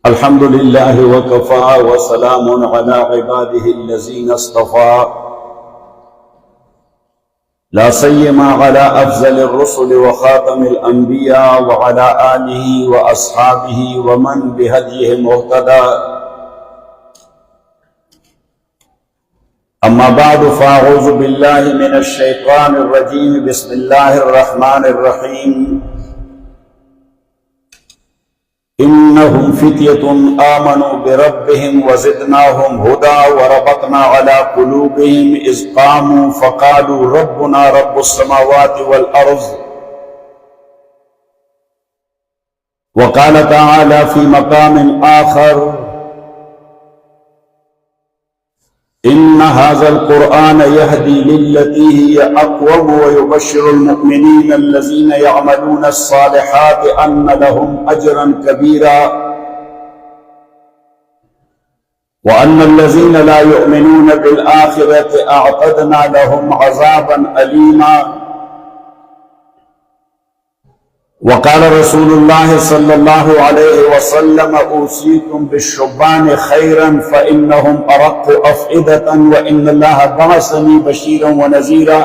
الحمد لله وكفى وسلام على عباده الذين اصطفى لا سيما على أفضل الرسل وخاتم الأنبياء وعلى آله وأصحابه ومن بهديهم اهتدى. أما بعد فأعوذ بالله من الشيطان الرجيم. بسم الله الرحمن الرحيم. إنهم فتية آمنوا بربهم وزدناهم هدى وربطنا على قلوبهم إذ قاموا فقالوا ربنا رب السماوات والأرض. وقال تعالى في مقام آخر: إن هذا القرآن يهدي للتي هي أقوم ويبشر المؤمنين الذين يعملون الصالحات أن لهم أجرا كبيرا وأن الذين لا يؤمنون بالآخرة أعتدنا لهم عذابا أليما. وقال رسول الله صلى الله عليه وسلم: أوصيكم بالشبان خيرا فإنهم أرق أفئدة وإن الله بعثني بشيرا ونذيرا.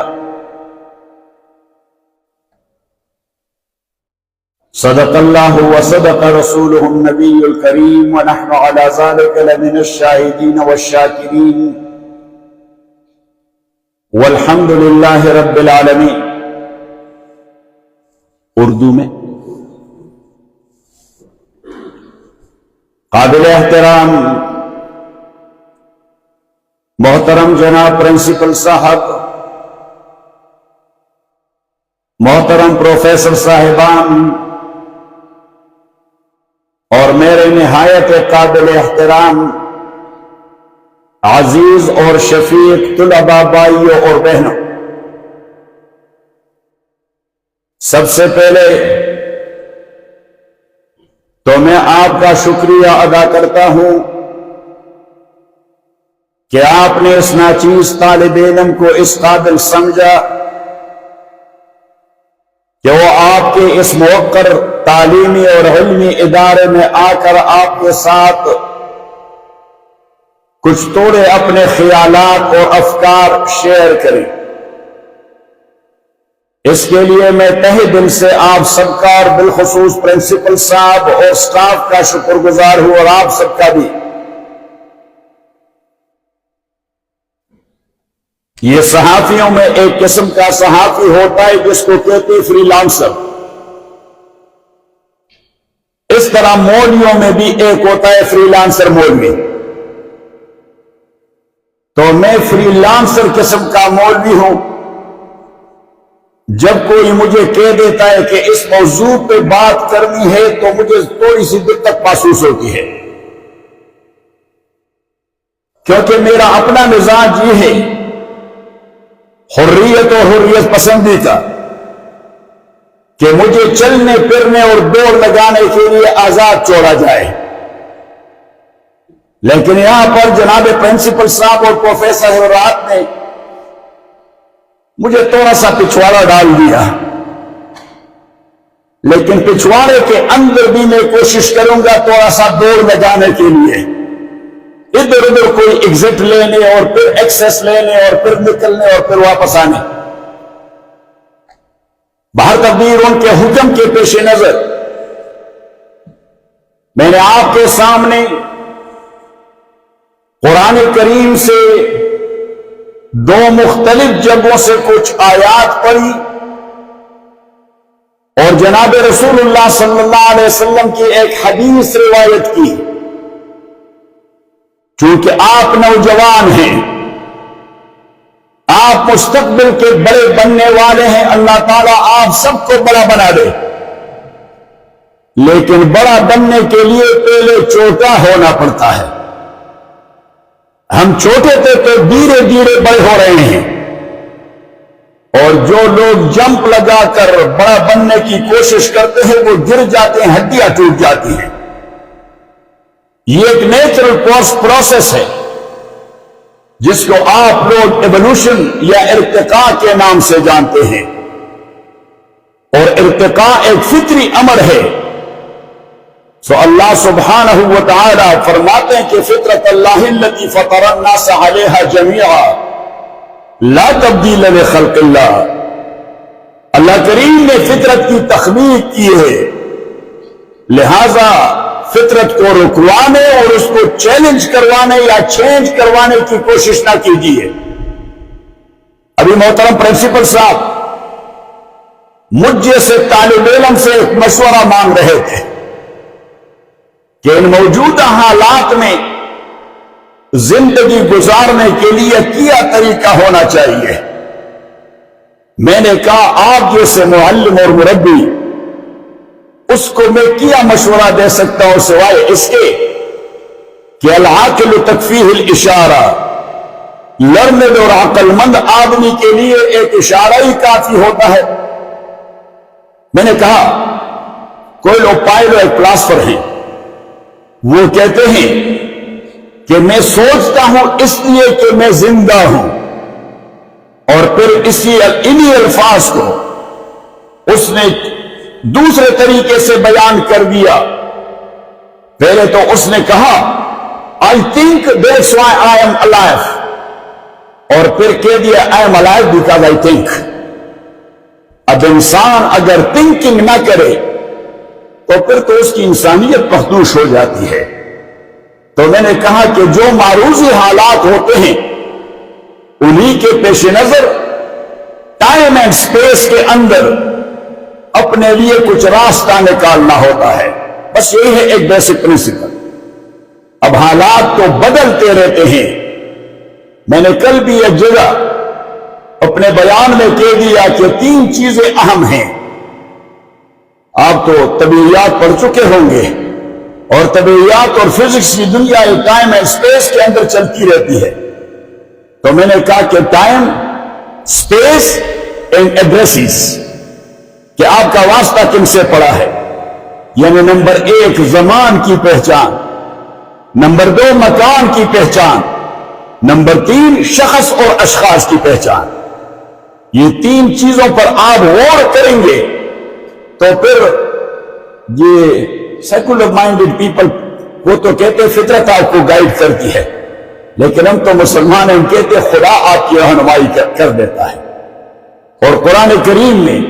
صدق الله وصدق رسوله النبي الكريم ونحن على ذلك لمن الشاهدين والشاكرين والحمد لله رب العالمين. اردو میں قابل احترام محترم جناب پرنسپل صاحب، محترم پروفیسر صاحبان اور میرے نہایت قابل احترام عزیز اور شفیق طلباء بھائیوں اور بہنوں، سب سے پہلے تو میں آپ کا شکریہ ادا کرتا ہوں کہ آپ نے اس ناچیز طالب علم کو اس قابل سمجھا کہ وہ آپ کے اس موقر تعلیمی اور علمی ادارے میں آ کر آپ کے ساتھ کچھ تھوڑے اپنے خیالات اور افکار شیئر کریں۔ اس کے لیے میں تہہ دل سے آپ سب کا اور بالخصوص پرنسپل صاحب اور سٹاف کا شکر گزار ہوں، اور آپ سب کا بھی۔ یہ صحافیوں میں ایک قسم کا صحافی ہوتا ہے جس کو کہتے فری لانسر، اس طرح مولویوں میں بھی ایک ہوتا ہے فری لانسر مولوی۔ تو میں فری لانسر قسم کا مولوی ہوں۔ جب کوئی مجھے کہہ دیتا ہے کہ اس موضوع پہ بات کرنی ہے تو مجھے تھوڑی سی دقت محسوس ہوتی ہے، کیونکہ میرا اپنا مزاج یہ ہے حریت اور حریت پسندی کا، کہ مجھے چلنے پھرنے اور دوڑ لگانے کے لیے آزاد چھوڑا جائے۔ لیکن یہاں پر جناب پرنسپل صاحب اور پروفیسر حضرات نے مجھے تھوڑا سا پچھواڑا ڈال دیا، لیکن پچھواڑے کے اندر بھی میں کوشش کروں گا تھوڑا سا دوڑ لگانے کے لیے، ادھر ادھر کوئی ایگزٹ لینے اور پھر ایکسس لینے اور پھر نکلنے اور پھر واپس آنے۔ باہر تقدیر ان کے حکم کے پیش نظر میں نے آپ کے سامنے قرآن کریم سے دو مختلف جگہوں سے کچھ آیات پڑھی اور جناب رسول اللہ صلی اللہ علیہ وسلم کی ایک حدیث روایت کی۔ چونکہ آپ نوجوان ہیں، آپ مستقبل کے بڑے بننے والے ہیں، اللہ تعالیٰ آپ سب کو بڑا بنا دے، لیکن بڑا بننے کے لیے پہلے چھوٹا ہونا پڑتا ہے۔ ہم چھوٹے تھے تو دھیرے دھیرے بڑے ہو رہے ہیں، اور جو لوگ جمپ لگا کر بڑا بننے کی کوشش کرتے ہیں وہ گر جاتے ہیں، ہڈیاں ٹوٹ جاتی ہیں۔ یہ ایک نیچرل پروسیس ہے جس کو آپ لوگ ایوولوشن یا ارتقاء کے نام سے جانتے ہیں۔ اور ارتقاء ایک فطری امر ہے. سو اللہ سبحانہ و تعالی فرماتے ہیں کہ فطرت اللہ التی فطر الناس علیہا جمیعا لا تبدیل لخلق اللہ. اللہ کریم نے فطرت کی تخلیق کی ہے، لہذا فطرت کو رکوانے اور اس کو چیلنج کروانے یا چینج کروانے کی کوشش نہ کیجیے. ابھی محترم پرنسپل صاحب مجھ جیسے طالب علم سے ایک مشورہ مانگ رہے تھے کہ ان موجودہ حالات میں زندگی گزارنے کے لیے کیا طریقہ ہونا چاہیے. میں نے کہا آپ جیسے معلم اور مربی اس کو میں کیا مشورہ دے سکتا ہوں سوائے اس کے کہ العاقل تکفیہ الاشارہ، لرنڈ اور عقل مند آدمی کے لیے ایک اشارہ ہی کافی ہوتا ہے. میں نے کہا کوئی لوگ پائلٹ فلاسفر ہیں، وہ کہتے ہیں کہ میں سوچتا ہوں اس لیے کہ میں زندہ ہوں، اور پھر انہی الفاظ کو اس نے دوسرے طریقے سے بیان کر دیا. پہلے تو اس نے کہا I think that's why I am alive، اور پھر کہہ دیا I am alive because I think. اب انسان اگر تھنکنگ نہ کرے تو پھر تو اس کی انسانیت مخدوش ہو جاتی ہے. تو میں نے کہا کہ جو معروضی حالات ہوتے ہیں انہی کے پیش نظر ٹائم اینڈ سپیس کے اندر اپنے لیے کچھ راستہ نکالنا ہوتا ہے. بس یہی ہے ایک بیسک پرنسپل. اب حالات تو بدلتے رہتے ہیں. میں نے کل بھی ایک جگہ اپنے بیان میں کہہ دیا کہ 3 چیزیں اہم ہیں. آپ تو طبیعیات پڑھ چکے ہوں گے، اور طبیعیات اور فزکس کی دنیا ایک ٹائم اینڈ سپیس کے اندر چلتی رہتی ہے. تو میں نے کہا کہ ٹائم، سپیس اینڈ ایڈریسز، کہ آپ کا واسطہ کن سے پڑا ہے. یعنی نمبر 1 زمان کی پہچان، نمبر 2 مکان کی پہچان، نمبر 3 شخص اور اشخاص کی پہچان. یہ 3 چیزوں پر آپ غور کریں گے تو پھر یہ سیکولر مائنڈڈ پیپل وہ تو کہتے فطرت آپ کو گائیڈ کرتی ہے، لیکن ہم تو مسلمان ہیں، ہم کہتے خدا آپ کی رہنمائی کر دیتا ہے. اور قرآن کریم میں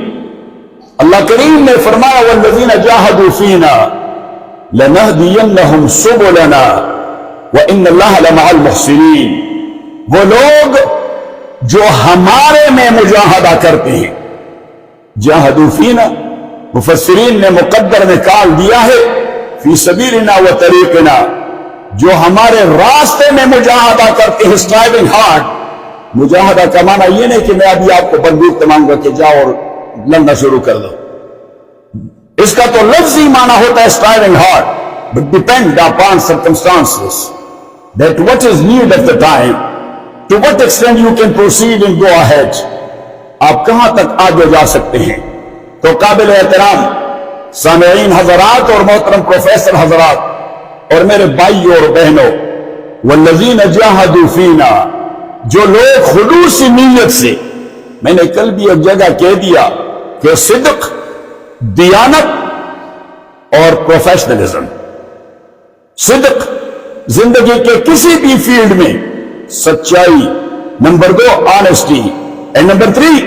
اللہ کریم نے فرمایا والذین جاہدوا فینا لنہدینہم سبلنا وان اللہ لمع المحسنین. وہ لوگ جو ہمارے میں مجاہدہ کرتے ہیں، جاہدوا فینا مفسرین نے مقدر نکال دیا ہے فی سبیلنا و طریقنا، جو ہمارے راستے میں مجاہدہ کرتے ہیں. Striving hard. مجاہدہ کا معنی یہ نہیں کہ میں ابھی آپ کو بندوق تمام کر کے جاؤ اور لڑنا شروع کر دو. اس کا تو لفظی معنی ہوتا ہے striving hard, but depend upon circumstances that what is need of the time, to what extent you can proceed and go ahead. آپ کہاں تک آگے جا سکتے ہیں. تو قابل احترام سامعین حضرات اور محترم پروفیسر حضرات اور میرے بھائیوں اور بہنوں، والذین جاہدوا فینا، جو لوگ خلوصی نیت سے، میں نے کل بھی ایک جگہ کہہ دیا کہ صدق، دیانت اور پروفیشنلزم، صدق زندگی کے کسی بھی فیلڈ میں سچائی، نمبر 2 آنیسٹی، اینڈ نمبر 3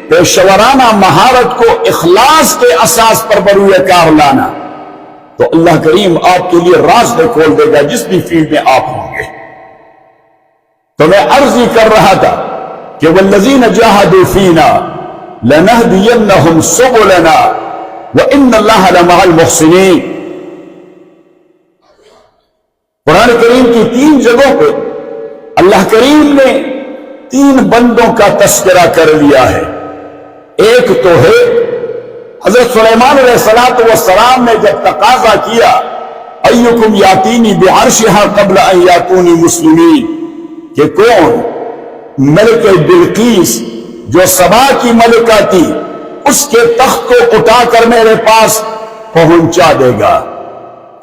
پیشورانہ مہارت کو اخلاص کے اساس پر بروئے کار لانا، تو اللہ کریم آپ کے لیے راستے کھول دے گا جس بھی فیلڈ میں آپ ہوں گے. تو میں عرض ہی کر رہا تھا کہ والذین جاہدوا فینا لنہدینہم سبلنا وان اللہ لمع المحسنین. قرآن کریم کی 3 جگہوں پہ اللہ کریم نے 3 بندوں کا تذکرہ کر لیا ہے. ایک تو ہے حضرت سلیمان علیہ السلام نے جب تقاضا کیا ایکم یاتینی بعرشہا قبل ان یاتونی مسلمین، کہ کون ملکہ بلقیس جو سبا کی ملکہ تھی اس کے تخت کو اٹھا کر میرے پاس پہنچا دے گا.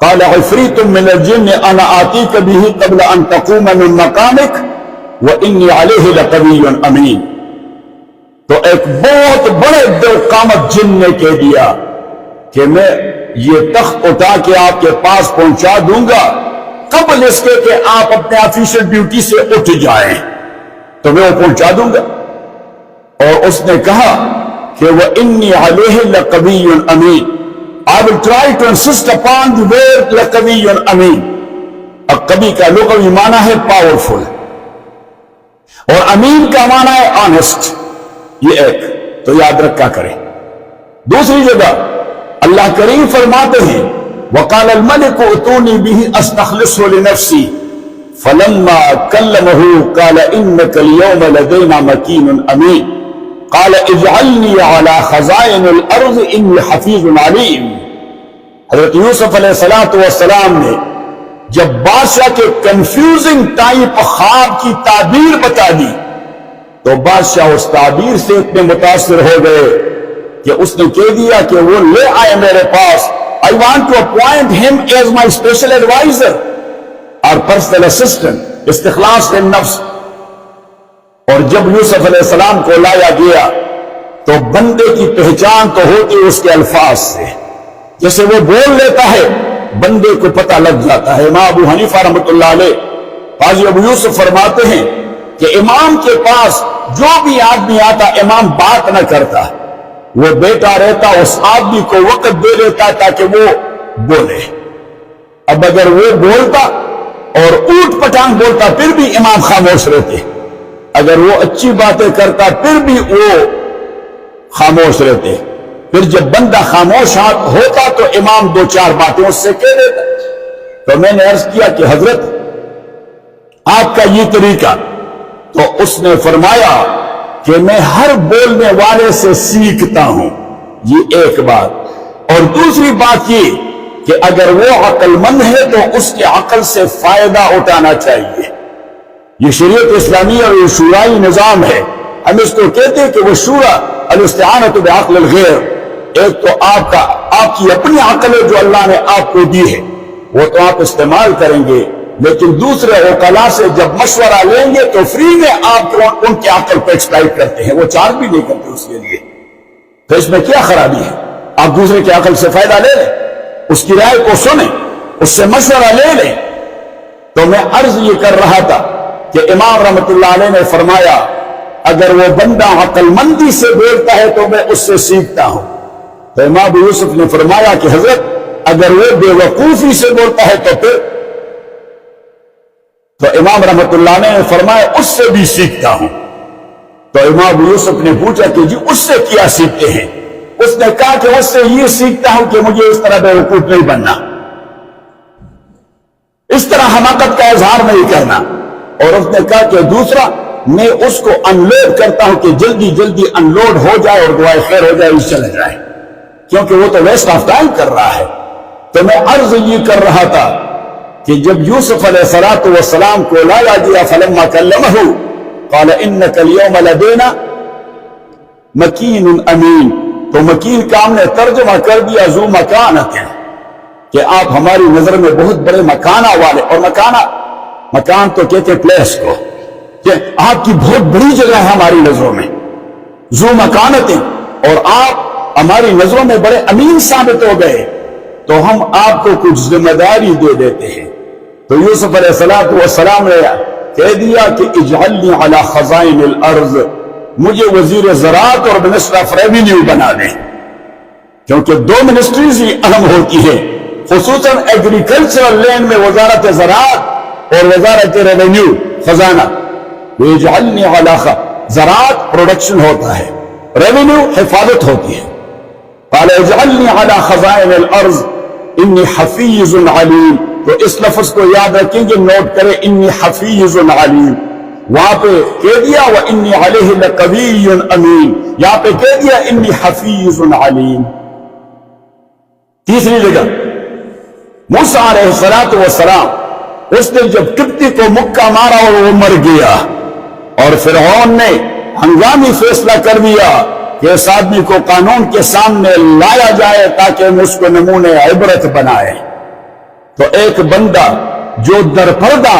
قال عفریت من الجن انا آتیک بہ قبل ان تقوم من مقامک وانی علیہ لقوی امین. تو ایک بہت بڑے دل قامت جن نے کہہ دیا کہ میں یہ تخت اٹھا کے آپ کے پاس پہنچا دوں گا قبل اس کے کہ آپ اپنے آفیشل ڈیوٹی سے اٹھ جائیں، تو میں وہ پہنچا دوں گا۔ اور اس نے کہا کہ وَإِنِّي عَلَيْهِ لَقَوِيٌّ أَمِينٌ I will try to insist upon the word لَقَوِيٌّ أَمِينٌ۔ اب قوی کا لغوی معنی ہے پاورفل، اور امین کا معنی ہے آنےسٹ، یہ ایک تو یاد رکھا کریں۔ دوسری جگہ اللہ کریم فرماتے ہیں وَقَالَ الْمَلِكُ ائْتُونِي بِهِ أَسْتَخْلِصْهُ لِنَفْسِي فَلَمَّا كَلَّمَهُ قَالَ إِنَّكَ الْيَوْمَ لَدَيْنَا مَكِينٌ أَمِينٌ قال اجعلنی علی خزائن الارض انی حفیظ علیم۔ حضرت یوسف علیہ السلام نے جب بادشاہ کے کنفیوزنگ ٹائپ خواب کی تعبیر بتا دی تو بادشاہ اس تعبیر سے اتنے متاثر ہو گئے کہ اس نے کہہ دیا کہ وہ لے آئے میرے پاس، I want to appoint him as my special advisor اور personal assistant، استخلاص النفس۔ اور جب یوسف علیہ السلام کو لایا گیا تو بندے کی پہچان تو ہوتی اس کے الفاظ سے، جیسے وہ بول لیتا ہے بندے کو پتہ لگ جاتا ہے۔ امام ابو حنیفہ رحمۃ اللہ علیہ قاضی ابو یوسف فرماتے ہیں کہ امام کے پاس جو بھی آدمی آتا امام بات نہ کرتا، وہ بیٹا رہتا، اس آدمی کو وقت دے دیتا تاکہ وہ بولے۔ اب اگر وہ بولتا اور اوٹ پٹانگ بولتا پھر بھی امام خاموش رہتے، اگر وہ اچھی باتیں کرتا پھر بھی وہ خاموش رہتے۔ پھر جب بندہ خاموش ہوتا تو امام دو چار باتیں اس سے کہہ دیتا۔ تو میں نے عرض کیا کہ حضرت آپ کا یہ طریقہ، تو اس نے فرمایا کہ میں ہر بولنے والے سے سیکھتا ہوں، یہ ایک بات۔ اور دوسری بات یہ کہ اگر وہ عقل مند ہے تو اس کے عقل سے فائدہ اٹھانا چاہیے۔ یہ شریعت اسلامی اور یہ شورائی نظام ہے، ہم اس کو کہتے ہیں کہ وہ شورا الاستعانۃ بعقل الغیر۔ ایک تو آپ کی اپنی عقل ہے جو اللہ نے آپ کو دی ہے، وہ تو آپ استعمال کریں گے، لیکن دوسرے عقلاء سے جب مشورہ لیں گے تو فری میں آپ ان کے عقل کو ایکسپلائٹ کرتے ہیں، وہ چارج بھی نہیں کرتے اس کے لیے۔ تو اس میں کیا خرابی ہے؟ آپ دوسرے کے عقل سے فائدہ لے لیں، اس کی رائے کو سنیں، اس سے مشورہ لے لیں۔ تو میں عرض یہ کر رہا تھا کہ امام رحمت اللہ علیہ نے فرمایا اگر وہ بندہ عقل مندی سے بولتا ہے تو میں اس سے سیکھتا ہوں۔ تو امام ابو یوسف نے فرمایا کہ حضرت اگر وہ بے وقوفی سے بولتا ہے تو پھر، تو امام رحمت اللہ نے فرمایا اس سے بھی سیکھتا ہوں۔ تو امام ابو یوسف نے پوچھا کہ جی اس سے کیا سیکھتے ہیں؟ اس نے کہا کہ اس سے یہ سیکھتا ہوں کہ مجھے اس طرح بے وقوف نہیں بننا، اس طرح حماقت کا اظہار نہیں کرنا۔ اور اس نے کہا کہ دوسرا میں اس کو انلوڈ کرتا ہوں کہ جلدی جلدی انلوڈ ہو جائے اور دعائے خیر ہو جائے، اس چلے جائے، کیونکہ وہ تو ویسٹ آف ٹائم کر رہا ہے۔ تو میں عرض یہ کر رہا تھا کہ جب یوسف علیہ السلام کو لایا گیا فلما کلمہ قال انک اليوم لدینا مکین امین، تو مکین کا ہم نے ترجمہ کر دیا ذو مکانت، کہ آپ ہماری نظر میں بہت بڑے مکانہ والے، اور مکان تو کہتے پلیس کو، کہ آپ کی بہت بڑی جگہ ہے ہماری نظروں میں، ذو مکانت، اور آپ ہماری نظروں میں بڑے امین ثابت ہو گئے، تو ہم آپ کو کچھ ذمہ داری دے دیتے ہیں۔ تو یوسف علیہ السلام نے کہہ دیا کہ اجعلنی علی خزائن الارض، مجھے وزیر زراعت اور منسٹر آف ریونیو بنا دیں، کیونکہ دو منسٹریز ہی اہم ہوتی ہیں، خصوصاً ایگریکلچرل لینڈ میں وزارت زراعت اور وزارت ریونیو خزانہ۔ اجعلنی علی زراعت پروڈکشن ہوتا ہے، ریونیو حفاظت ہوتی ہے۔ قال اجعلنی علی خزائن الارض انی حفیظ علیم، تو اس لفظ کو یاد رکھیں گے، نوٹ کریں، انی حفیظ علیم، وہاں پہ کہہ دیا وانی علیہ لقوی امین، یہاں پہ کہہ دیا انی حفیظ علیم۔ تیسری جگہ موسیٰ علیہ السلام، اس نے جب قبطی کو مکہ مارا اور وہ مر گیا، اور فرعون نے ہنگامی فیصلہ کر دیا کہ اس آدمی کو قانون کے سامنے لایا جائے تاکہ ہم اس کو نمونے عبرت بنائے۔ تو ایک بندہ جو در پردہ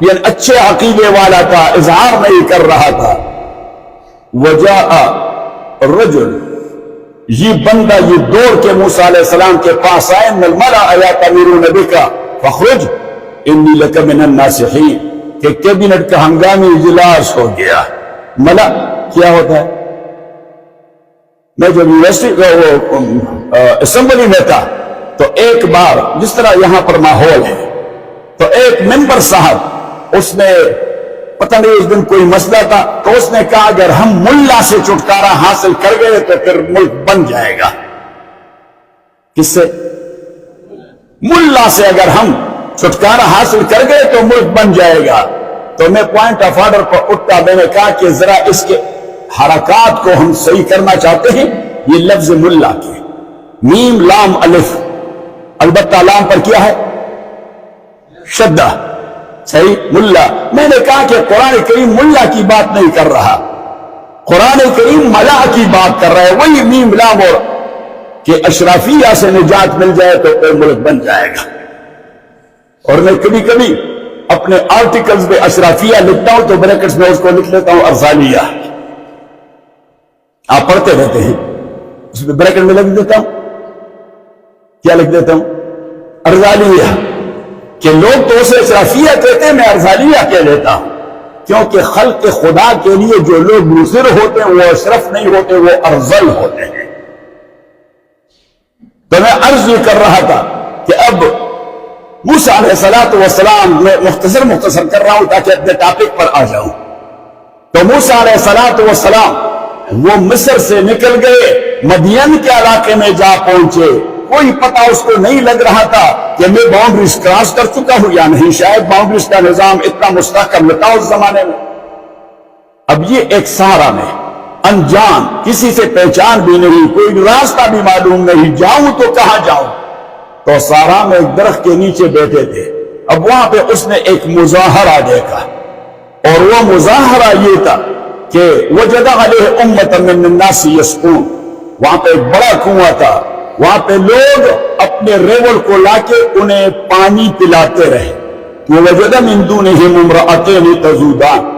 یعنی اچھے عقیدے والا تھا، اظہار نہیں کر رہا تھا، وجاء الرجل، یہ بندہ یہ دوڑ کے موسیٰ علیہ السلام کے پاس آئے، من الملأ یأتمرون بک فاخرج انی لک من الناصحین، کہ کیبنٹ کا ہنگامی اجلاس ہو گیا۔ ملا کیا ہوتا ہے؟ میں جب یونیورسٹی اسمبلی میں تھا تو ایک بار جس طرح یہاں پر ماحول ہے تو ایک ممبر صاحب اس نے پتہ نہیں اس دن کوئی مسئلہ تھا تو اس نے کہا اگر ہم ملا سے چھٹکارا حاصل کر گئے تو پھر ملک بن جائے گا۔ کس سے؟ ملا سے اگر ہم چھٹکارا حاصل کر گئے تو ملک بن جائے گا۔ تو میں پوائنٹ آف آرڈر پر اٹھتا، میں نے کہا کہ ذرا اس کے حرکات کو ہم صحیح کرنا چاہتے ہیں۔ یہ لفظ ملا کے میم لام الف، البتہ لام پر کیا ہے؟ شدہ، صحیح؟ ملا۔ میں نے کہا کہ قرآن کریم ملا کی بات نہیں کر رہا، قرآن کریم ملا کی بات کر رہا ہے، وہی میم لام، اور کہ اشرافیہ سے نجات مل جائے تو پھر ملک بن جائے گا۔ اور میں کبھی کبھی اپنے آرٹیکلز میں اشرافیہ لکھتا ہوں تو بریکٹس میں اس کو لکھ لیتا ہوں ارزالیہ۔ آپ پڑھتے رہتے ہیں، اس میں بریکٹ میں لکھ دیتا ہوں، کیا لکھ دیتا ہوں؟ ارزالیہ۔ کہ لوگ تو اسے اشرافیہ کہتے ہیں، میں ارزالیہ کہہ لیتا ہوں، کیونکہ خلق خدا کے لیے جو لوگ مصر ہوتے ہیں وہ اشرف نہیں ہوتے، وہ ارذل ہوتے ہیں۔ تو میں عرض یہ کر رہا تھا کہ اب موسیٰ علیہ السلام، میں مختصر کر رہا ہوں تاکہ اپنے ٹاپک پر آ جاؤں۔ تو موسیٰ علیہ السلام وہ مصر سے نکل گئے، مدین کے علاقے میں جا پہنچے، کوئی پتہ اس کو نہیں لگ رہا تھا کہ میں باؤنڈریز کراس کر چکا ہوں یا نہیں، شاید باؤنڈریز کا نظام اتنا مستحکم نہ تھا اس زمانے میں۔ اب یہ ایک صحرا میں انجان، کسی سے پہچان بھی نہیں، کوئی راستہ بھی معلوم نہیں، جاؤں تو کہاں جاؤں؟ تو صحرا میں ایک درخت کے نیچے بیٹھے تھے۔ اب وہاں پہ اس نے ایک مظاہرہ دیکھا، اور وہ مظاہرہ یہ تھا کہ وجد علیہ امۃ من الناس یسقون، وہاں پہ ایک بڑا کنواں تھا، وہاں پہ لوگ اپنے ریوڑ کو لا کے انہیں پانی پلاتے رہے۔ وجد من دونہم امرأتین تذودان،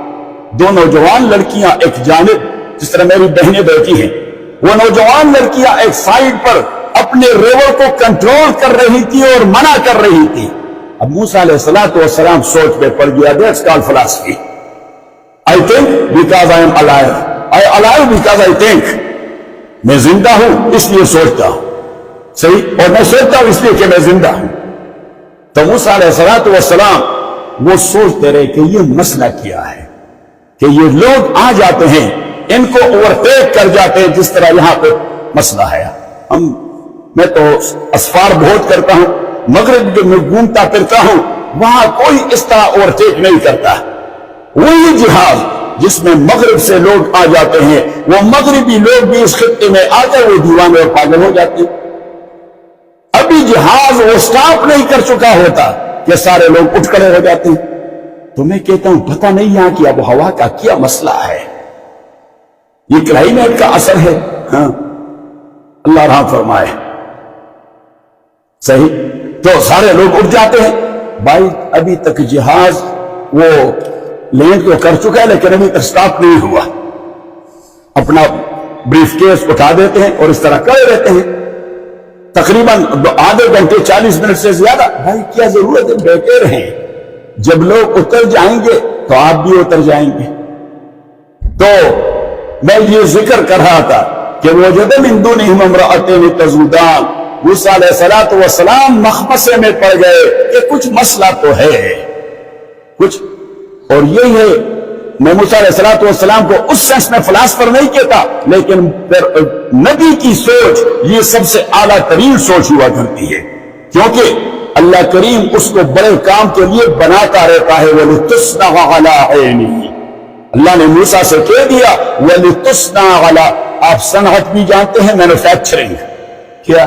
دو نوجوان لڑکیاں ایک جانب، جس طرح میری بہنیں بیٹھی ہیں، وہ نوجوان لڑکیاں ایک سائیڈ پر اپنے ریوڑ کو کنٹرول کر رہی تھی اور منع کر رہی تھی۔ اب موسیٰ علیہ السلام سوچ میں پڑ گیا، that's called philosophy. I think because I am alive. I alive because I think. میں زندہ ہوں اس لیے سوچتا ہوں، صحیح؟ اور میں سوچتا ہوں اس لیے کہ میں زندہ ہوں۔ تو موسیٰ علیہ السلام وہ سوچتے رہے کہ یہ مسئلہ کیا ہے، کہ یہ لوگ آ جاتے ہیں، ان کو اوورٹیک کر جاتے ہیں، جس طرح یہاں پہ مسئلہ ہے۔ میں تو اسفار بہت کرتا ہوں، مغرب میں گھومتا پھرتا ہوں، وہاں کوئی اس طرح اوورٹیک نہیں کرتا۔ وہی جہاز جس میں مغرب سے لوگ آ جاتے ہیں، وہ مغربی لوگ بھی اس خطے میں آ کر وہ دیوانے اور پاگل ہو جاتے ہیں۔ ابھی جہاز وہ سٹاپ نہیں کر چکا ہوتا کہ سارے لوگ اٹھ کھڑے ہو جاتے ہیں۔ تو میں کہتا ہوں پتہ نہیں یہاں کی آب و ہوا کا کیا مسئلہ ہے، یہ کلائمیٹ کا اثر ہے؟ ہاں، اللہ رحم فرمائے، صحیح؟ تو سارے لوگ اٹھ جاتے ہیں۔ بھائی ابھی تک جہاز وہ لینڈ تو کر چکا ہے لیکن ابھی تک سٹاپ نہیں ہوا۔ اپنا بریف کیس اٹھا دیتے ہیں اور اس طرح کھڑے رہتے ہیں تقریباً آدھے گھنٹے، 40 منٹ سے زیادہ۔ بھائی کیا ضرورت ہے، بیٹھے رہیں، جب لوگ اتر جائیں گے تو آپ بھی اتر جائیں گے۔ تو میں یہ ذکر کر رہا تھا کہ وجد من دونہم امرأتین تذودان، موسیٰ علیہ السلام مخمصے میں پڑ گئے کہ کچھ مسئلہ تو ہے کچھ۔ اور یہی ہے، میں موسیٰ علیہ السلام کو اس سینس میں فلاسفر نہیں کہتا، لیکن پھر نبی کی سوچ یہ سب سے اعلیٰ ترین سوچ ہوا کرتی ہے، کیونکہ اللہ کریم اس کو بڑے کام کے لیے بناتا رہتا ہے۔ وَلِتُصْنَعَ عَلَىٰ عَيْنِهِ، اللہ نے موسیٰ سے کہہ دیا وَلِتُصْنَعَ عَلَىٰ، آپ صنعت بھی جانتے ہیں، مینوفیکچرنگ، کیا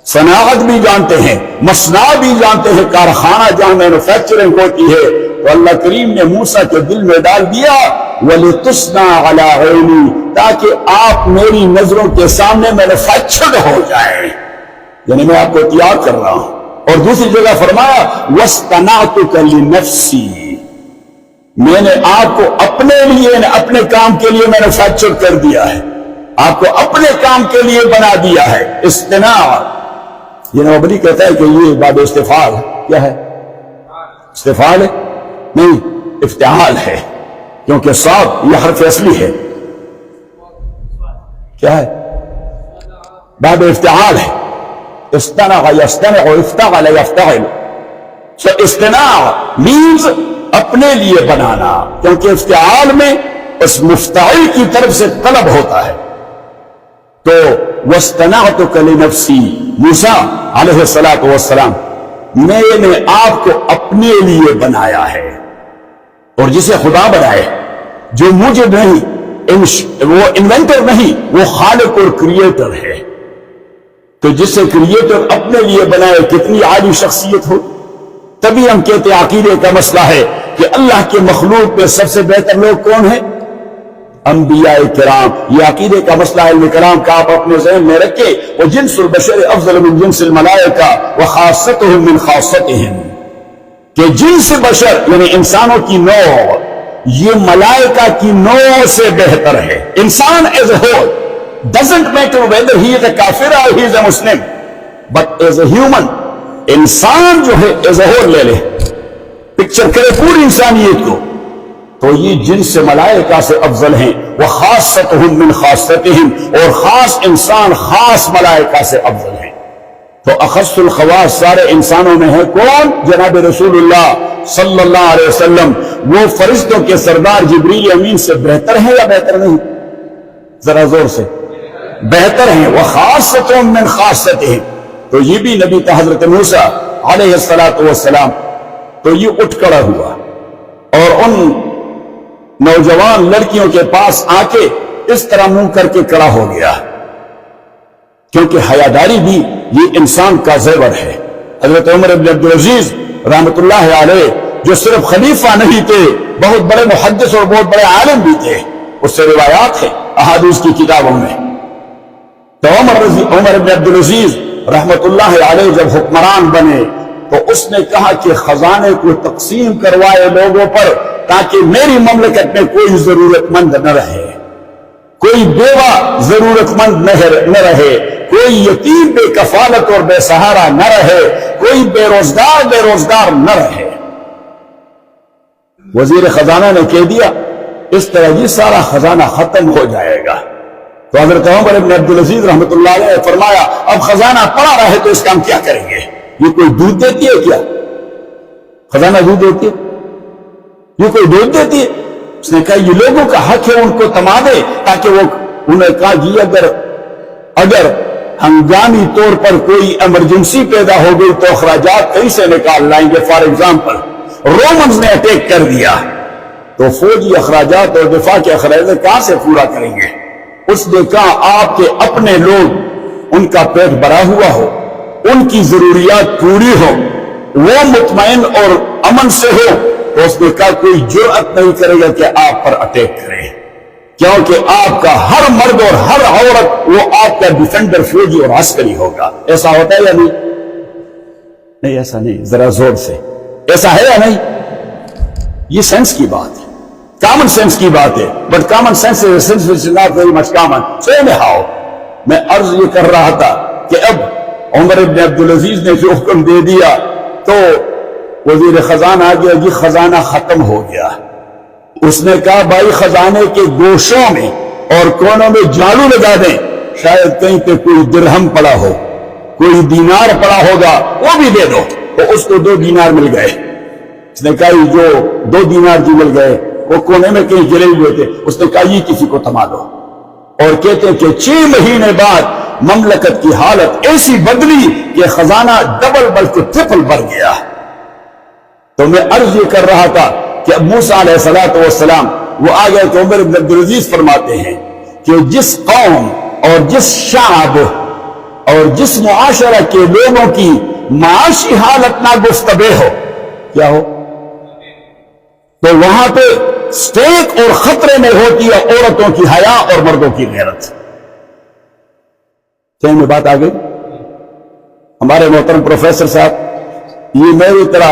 صنعت بھی جانتے ہیں، مصنع بھی جانتے ہیں، کارخانہ جہاں مینوفیکچرنگ ہوتی ہے۔ تو اللہ کریم نے موسیٰ کے دل میں ڈال دیا وَلِتُصْنَعَ عَلَىٰ عَيْنِي، تاکہ آپ میری نظروں کے سامنے مینوفیکچرڈ ہو جائیں، یعنی میں آپ کو تیار کر رہا ہوں۔ اور دوسری جگہ فرمایا وَاصْطَنَعْتُكَ لِنَفْسِي، میں نے آپ کو اپنے لیے اپنے کام کے لیے مینوفیکچر کر دیا ہے، آپ کو اپنے کام کے لیے بنا دیا ہے۔ اصطناع، یہ نوبلی کہتا ہے کہ یہ باب استفعال کیا ہے؟ استفعال ہے؟ نہیں، افتعال ہے، کیونکہ صاد یہ حرف اصلی ہے، کیا ہے؟ باب افتعال ہے۔ استنع یستنع، افتعل یفتعل۔ سو استناع means اپنے لیے بنانا، کیونکہ افتعال میں اس مفتعل کی طرف سے طلب ہوتا ہے۔ تو وَاصْطَنَعْتُكَ لِنَفْسِي، موسیٰ علیہ السلام، میں نے آپ کو اپنے لیے بنایا ہے۔ اور جسے خدا بنائے، جو مجھے نہیں، وہ انوینٹر نہیں، وہ خالق اور کریٹر ہے۔ تو جسے کریٹر اپنے لیے بنائے کتنی عالی شخصیت ہو۔ تبھی ہم کہتے ہیں عقیدے کا مسئلہ ہے کہ اللہ کے مخلوق میں سب سے بہتر لوگ کون ہیں؟ انبیاء کرام۔ یہ عقیدے کا مسئلہ علم کلام کا آپ اپنے ذہن میں رکھے۔ وجنس البشر افضل من جنس الملائکہ وخاصتهم من خاصتهم، کہ جنس بشر یعنی انسانوں کی نوع یہ ملائکہ کی نوع سے بہتر ہے۔ انسان as a whole doesn't matter whether he is a kafir or he is a Muslim, but as a human، انسان جو ہے as a whole لے لے، پکچر کرے پوری انسانیت کو، تو یہ جن سے ملائکہ سے افضل ہیں۔ وَخَاصَّتُهُم مِّن خَاصَّتِهِمْ، اور خاص انسان خاص ملائکہ سے افضل ہیں۔ تو اخص الخواص سارے انسانوں میں ہے کون؟ جناب رسول اللہ صلی اللہ علیہ وسلم۔ وہ فرشتوں کے سردار جبریل امین سے بہتر ہیں یا بہتر نہیں؟ ذرا زور سے، بہتر ہیں۔ وَخَاصَّتُهُم مِّن خَاصَّتِهِمْ۔ تو یہ بھی نبی تھا حضرت موسیٰ علیہ السلام، تو یہ اٹھ کھڑا ہوا اور ان نوجوان لڑکیوں کے پاس آ کے اس طرح منہ کر کے کھڑا ہو گیا، کیونکہ حیاداری بھی یہ انسان کا زیور ہے۔ حضرت عمر بن عبدالعزیز رحمت اللہ علیہ جو صرف خلیفہ نہیں تھے، بہت بڑے محدث اور بہت بڑے عالم بھی تھے، اس سے روایات ہیں احادیث کی کتابوں میں۔ تو عمر بن عبدالعزیز رحمت اللہ علیہ جب حکمران بنے تو اس نے کہا کہ خزانے کو تقسیم کروائے لوگوں پر، تاکہ میری مملکت میں کوئی ضرورت مند نہ رہے، کوئی بیوہ ضرورت مند نہ رہے، کوئی یتیم بے کفالت اور بے سہارا نہ رہے، کوئی بے روزگار نہ رہے۔ وزیر خزانہ نے کہہ دیا اس طرح یہ سارا خزانہ ختم ہو جائے گا۔ تو حضرت عمر بن عبدالعزیز رحمت اللہ علیہ نے فرمایا اب خزانہ پڑا رہے تو اس کا ہم کیا کریں گے؟ یہ کوئی دودھ دیتی ہے کیا؟ خزانہ دودھ دیتی ہے؟ یہ کوئی دودھ دیتی ہے؟ اس نے کہا یہ لوگوں کا حق ہے، ان کو تما دے، تاکہ وہ انہیں کہا جی اگر ہنگامی طور پر کوئی ایمرجنسی پیدا ہو گئی تو اخراجات کہیں سے نکال لائیں گے۔ فار ایگزامپل رومنز نے اٹیک کر دیا تو فوجی اخراجات اور دفاع کے اخراجات کہاں سے پورا کریں گے؟ اس نے کہا آپ کے اپنے لوگ ان کا پیٹ بھرا ہوا ہو، ان کی ضروریات پوری ہو، وہ مطمئن اور امن سے ہو، تو اس نے کہا کوئی جرأت نہیں کرے گا کہ آپ پر اٹیک کرے، کیونکہ آپ کا ہر مرد اور ہر عورت وہ آپ کا ڈیفینڈر فوجی اور عسکری ہوگا۔ ایسا ہوتا ہے یا نہیں؟ نہیں ایسا نہیں، ذرا زور سے، ایسا ہے یا نہیں؟ یہ سینس کی بات ہے، کامن سینس کی بات ہے، but common sense is not very much common. So anyhow میں عرض یہ کر رہا تھا کہ اب عمر بن عبدالعزیز نے جو حکم دے دیا تو وزیر خزانہ آ گیا، یہ خزانہ ختم ہو گیا۔ اس نے کہا بھائی خزانے کے گوشوں میں اور کونوں میں جھاڑو لگا دیں، شاید کہیں پہ کوئی درہم پڑا ہو، کوئی دینار پڑا ہوگا، وہ بھی دے دو۔ تو اس کو 2 دینار مل گئے۔ اس نے کہا جو 2 دینار جو مل گئے وہ کونے میں کہیں گرے ہوئے تھے، اس نے کہا یہ کسی کو تھما دو۔ اور کہتے ہیں کہ 6 مہینے بعد مملکت کی حالت ایسی بدلی کہ خزانہ ڈبل بلکہ ٹرپل بڑھ گیا۔ تو میں عرض یہ کر رہا تھا کہ اب موسیٰ علیہ السلام وہ آ گئے تو عمر بن عبدالعزیز فرماتے ہیں کہ جس قوم اور جس شعب اور جس معاشرہ کے لوگوں کی معاشی حالت ناگفتگو ہو، کیا ہو، تو وہاں پہ سٹیک اور خطرے میں ہوتی ہے عورتوں کی حیا اور مردوں کی غیرت۔ کہیں میں بات آ گئی؟ ہمارے محترم پروفیسر صاحب، یہ میری طرح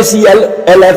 SELF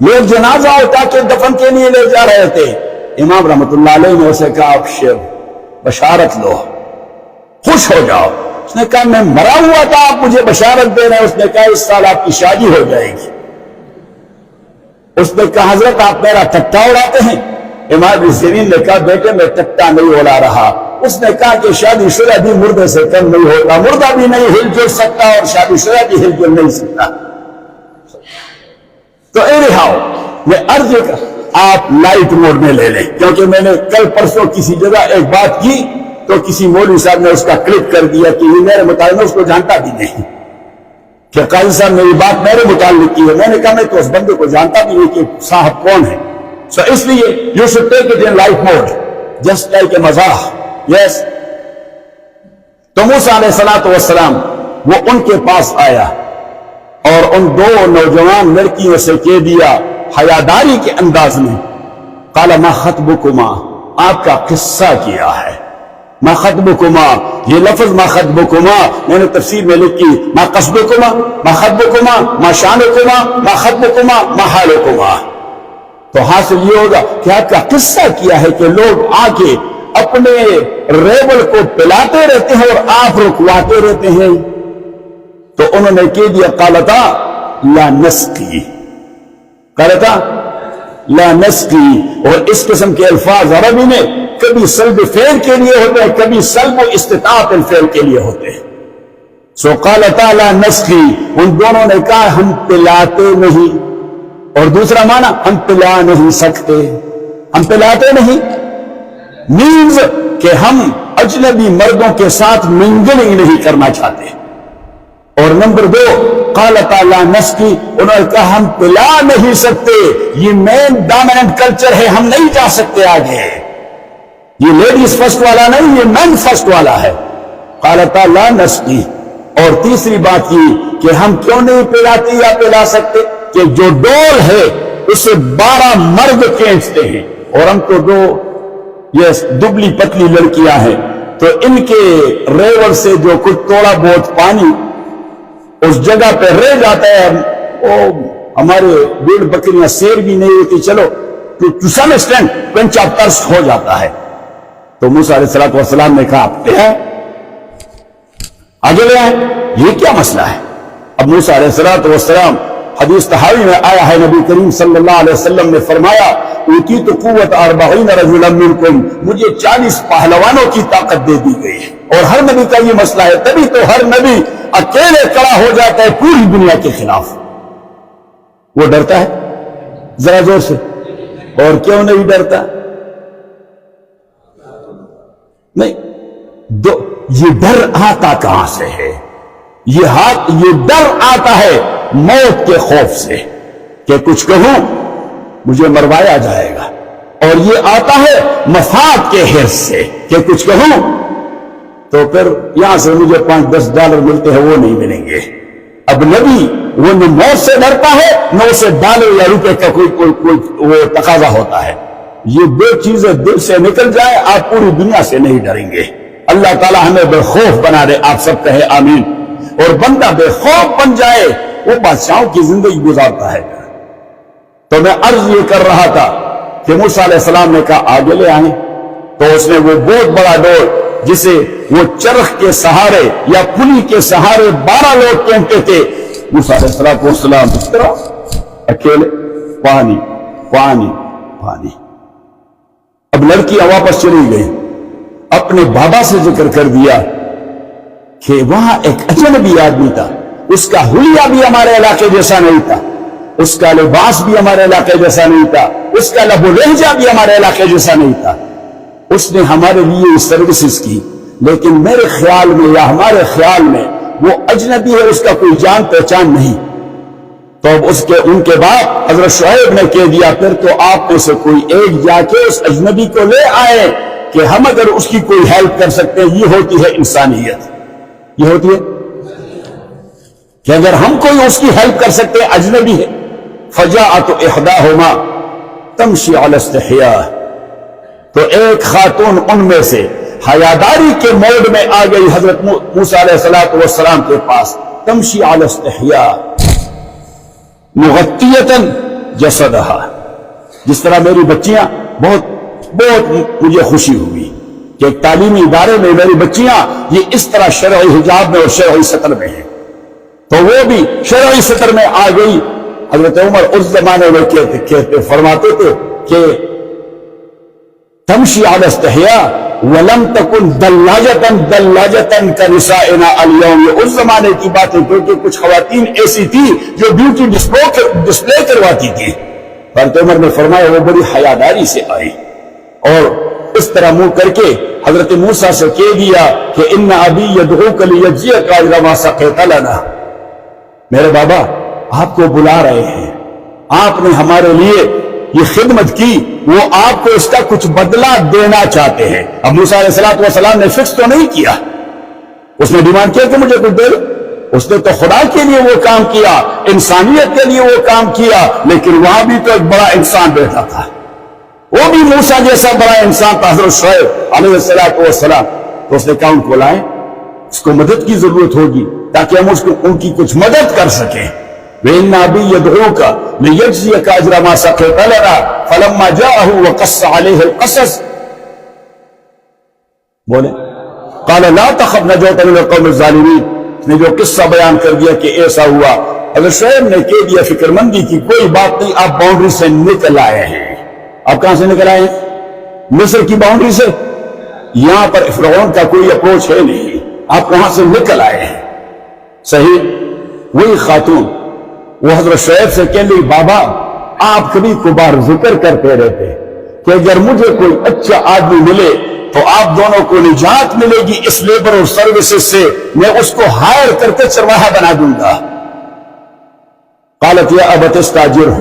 لوگ جنازہ اٹھا کے دفن کے لیے لے جا رہے تھے. امام رحمت اللہ علیہ نے اسے کہا ابشر، بشارت لو، خوش ہو جاؤ. اس نے کہا میں مرا ہوا تھا، آپ مجھے بشارت دے رہے ہیں. اس نے کہا اس سال آپ کی شادی ہو جائے گی. اس نے کہا حضرت آپ میرا ٹٹا اڑاتے ہیں؟ امام ابن سیرین نے کہا بیٹے میں ٹٹا نہیں اڑا رہا. اس نے کہا کہ شادی شدہ بھی مردے سے کم نہیں ہوتا، مردہ بھی نہیں ہل جل سکتا اور شادی شدہ بھی ہل جل نہیں سکتا. تو anyhow میں عرض آپ لائٹ موڈ میں لے لیں، کیونکہ میں نے کل پرسوں کسی جگہ ایک بات کی تو کسی مولوی صاحب نے اس کا کلپ کر دیا کہ یہ میرے متعلق اس کو جانتا بھی نہیں کہ قاضی صاحب نے یہ بات میرے متعلق کی ہے. میں نے کہا میں تو اس بندے کو جانتا بھی نہیں کہ صاحب کون ہے. سو اس لیے you should take it in light mood just like a مزاح. یس. تو موسیٰ علیہ السلام وہ ان کے پاس آیا اور ان دو نوجوان لڑکیوں سے کہہ دیا حیاداری کے انداز میں، قال ما خطبکما، آپ کا قصہ کیا ہے. ما خطبکما، یہ لفظ ما خطبکما میں نے تفسیر میں لکھی ما قصدکما، ما خطبکما، ما شانکما، ما خطبکما، ما حالکما. تو حاصل یہ ہوگا کہ آپ کا قصہ کیا ہے کہ لوگ آ کے اپنے ریبل کو پلاتے رہتے ہیں اور آپ رکواتے رہتے ہیں. تو انہوں نے کہہ دیا قالتا لا نسقی، قالتا لا نسقی. اور اس قسم کے الفاظ عربی میں کبھی سلب فعل کے لیے ہوتے ہیں، کبھی سلب و استطاعت الفعل کے لیے ہوتے ہیں. سو قالتا لا نسقی، ان دونوں نے کہا ہم پلاتے نہیں. اور دوسرا معنی ہم پلا نہیں سکتے، ہم پلاتے نہیں مینز کہ ہم اجنبی مردوں کے ساتھ منگلنگ نہیں کرنا چاہتے. اور نمبر دو قالتا لا نسقی، انہوں نے کہا ہم پلا نہیں سکتے، یہ مین ڈومیننٹ کلچر ہے، ہم نہیں جا سکتے آگے. یہ لیڈیز فرسٹ والا نہیں، یہ مین فرسٹ والا ہے. قالتا لا نسقی. اور تیسری بات یہ کہ ہم کیوں نہیں پلاتے یا پلا سکتے کہ جو ڈول ہے اسے 12 مرد کھینچتے ہیں اور ہم تو دو یہ دبلی پتلی لڑکیاں ہیں، تو ان کے ریور سے جو کچھ تھوڑا بہت پانی اس جگہ پہ رہ جاتا ہے، وہ ہمارے بھیڑ بکریاں سیر بھی نہیں ہوتی، چلو ٹو سم ایکسٹینٹ کنچ آف ترس ہو جاتا ہے. تو موسیٰ علیہ السلام نے کہا آپ کیا ہے آگے لے آئے، یہ کیا مسئلہ ہے؟ اب موسیٰ علیہ السلام حدیث تحاوی میں آیا ہے، نبی کریم صلی اللہ علیہ وسلم نے فرمایا اوتیت قوت 40 رجلا منکم، مجھے 40 پہلوانوں کی طاقت دے دی گئی ہے. اور ہر نبی کا یہ مسئلہ ہے، تبھی تو ہر نبی اکیلے کھڑا ہو جاتا ہے پوری دنیا کے خلاف. وہ ڈرتا ہے ذرا زور سے، اور کیوں نہیں ڈرتا؟ نہیں، یہ ڈر آتا کہاں سے ہے؟ یہ ڈر آتا ہے موت کے خوف سے کہ کچھ کہوں مجھے مروایا جائے گا. اور یہ آتا ہے مفاد کے حرص سے کہ کچھ کہوں تو پھر یہاں سے مجھے $5-10 ملتے ہیں وہ نہیں ملیں گے. اب نبی وہ نہ موت سے ڈرتا ہے نہ اسے ڈالر یا روپے کا کوئی وہ تقاضا ہوتا ہے. یہ دو چیزیں دل سے نکل جائے آپ پوری دنیا سے نہیں ڈریں گے. اللہ تعالی ہمیں بے خوف بنا دے، آپ سب کہے آمین. اور بندہ بے خوف بن جائے وہ بادشاہوں کی زندگی گزارتا ہے. تو میں عرض یہ کر رہا تھا کہ موسیٰ علیہ السلام نے کہا آگے لے آئیں. تو اس نے وہ بہت بڑا ڈور جسے وہ چرخ کے سہارے یا پلی کے سہارے 12 لوگ کہتے تھے، موسیٰ علیہ السلام اس طرح اکیلے پانی پانی پانی. اب لڑکیاں واپس چلی گئی، اپنے بابا سے ذکر کر دیا کہ وہاں ایک اجنبی آدمی تھا، اس کا حلیہ بھی ہمارے علاقے جیسا نہیں تھا، اس کا لباس بھی ہمارے علاقے جیسا نہیں تھا، اس کا لب و لہجہ بھی ہمارے علاقے جیسا نہیں تھا. اس نے ہمارے لیے سروسز کی، لیکن میرے خیال میں یا ہمارے خیال میں وہ اجنبی ہے، اس کا کوئی جان پہچان نہیں. تو اب ان کے بعد حضرت شعیب نے کہہ دیا پھر تو آپ میں سے کوئی ایک جا کے اس اجنبی کو لے آئے کہ ہم اگر اس کی کوئی ہیلپ کر سکتے ہیں. یہ ہوتی ہے انسانیت، یہ ہوتی ہے کہ اگر ہم کوئی اس کی ہیلپ کر سکتے ہیں، اجنبی ہے. فجاءت احداہما تمشی علی استحیاء، تو ایک خاتون ان میں سے حیاداری کے موڈ میں آ گئی حضرت موسیٰ علیہ السلام کے پاس. تمشی علی استحیاء مغطیتاً جسدہا، جس طرح میری بچیاں بہت مجھے خوشی ہوئی کہ ایک تعلیمی ادارے میں میری بچیاں یہ اس طرح شرعی حجاب میں اور شرعی سطر میں ہیں، تو وہ بھی شرعی سطر میں آ گئی۔ حضرت عمر اس زمانے میں کہتے فرماتے تھے کہ تمشی علی استحیاء ولم تکن دلاجتن کنسائنا اليوم، یہ اس زمانے کی بات ہے کیونکہ کچھ خواتین ایسی تھی جو بیوٹی ڈسپلے کرواتی تھی۔ حضرت عمر نے فرمایا وہ بڑی حیاداری سے آئی اور اس طرح منہ کر کے حضرت موسیٰ سے کہہ دیا کہ ان ابی یدعوک لیجزیک اجر ما سقیت لنا، میرے بابا آپ کو بلا رہے ہیں، آپ نے ہمارے لیے یہ خدمت کی، وہ آپ کو اس کا کچھ بدلہ دینا چاہتے ہیں۔ اب موسیٰ علیہ السلام نے فکس تو نہیں کیا، اس نے ڈیمانڈ کیا کہ مجھے کچھ دے دو، اس نے تو خدا کے لیے وہ کام کیا، انسانیت کے لیے وہ کام کیا، لیکن وہاں بھی تو ایک بڑا انسان بیٹھا تھا، وہ بھی موسیٰ جیسا بڑا انسان تھا، حضرت شعیب علیہ السلام۔ تو اس نے کہا ان کو لائیں، اس کو مدد کی ضرورت ہوگی تاکہ ہم ان کی کچھ مدد کر سکیں۔ وَإِنَّ أَبِي يَدْعُوكَ لِيَجْزِيَكَ أَجْرَ مَا سَقَيْتَ لَنَا فَلَمَّا جَاءَهُ وَقَصَّ عَلَيْهِ الْقَصَصَ بولے قَالَ لَا تَخَفْ نَجَوْتَ مِنَ الْقَوْمِ الظَّالِمِينَ، اس نے جو قصہ بیان کر دیا کہ ایسا ہوا، اگر شعیب نے کہہ دیا فکر مندی کی کوئی بات نہیں، آپ باؤنڈری سے نکل آئے ہیں۔ آپ کہاں سے نکل آئے ہیں؟ مصر کی باؤنڈری سے، یہاں پر فرعون کا کوئی اپروچ ہے نہیں، آپ وہاں سے نکل آئے ہیں۔ صحیح، وہی خاتون وہ حضرت شعیب سے کہہ لی بابا آپ کبھی کبھار ذکر کرتے رہتے کہ اگر مجھے کوئی اچھا آدمی ملے تو آپ دونوں کو نجات ملے گی اس لیبر اور سروسز سے، میں اس کو ہائر کر کے چرواہا بنا دوں گا۔ قالت یا ابت استاجرہ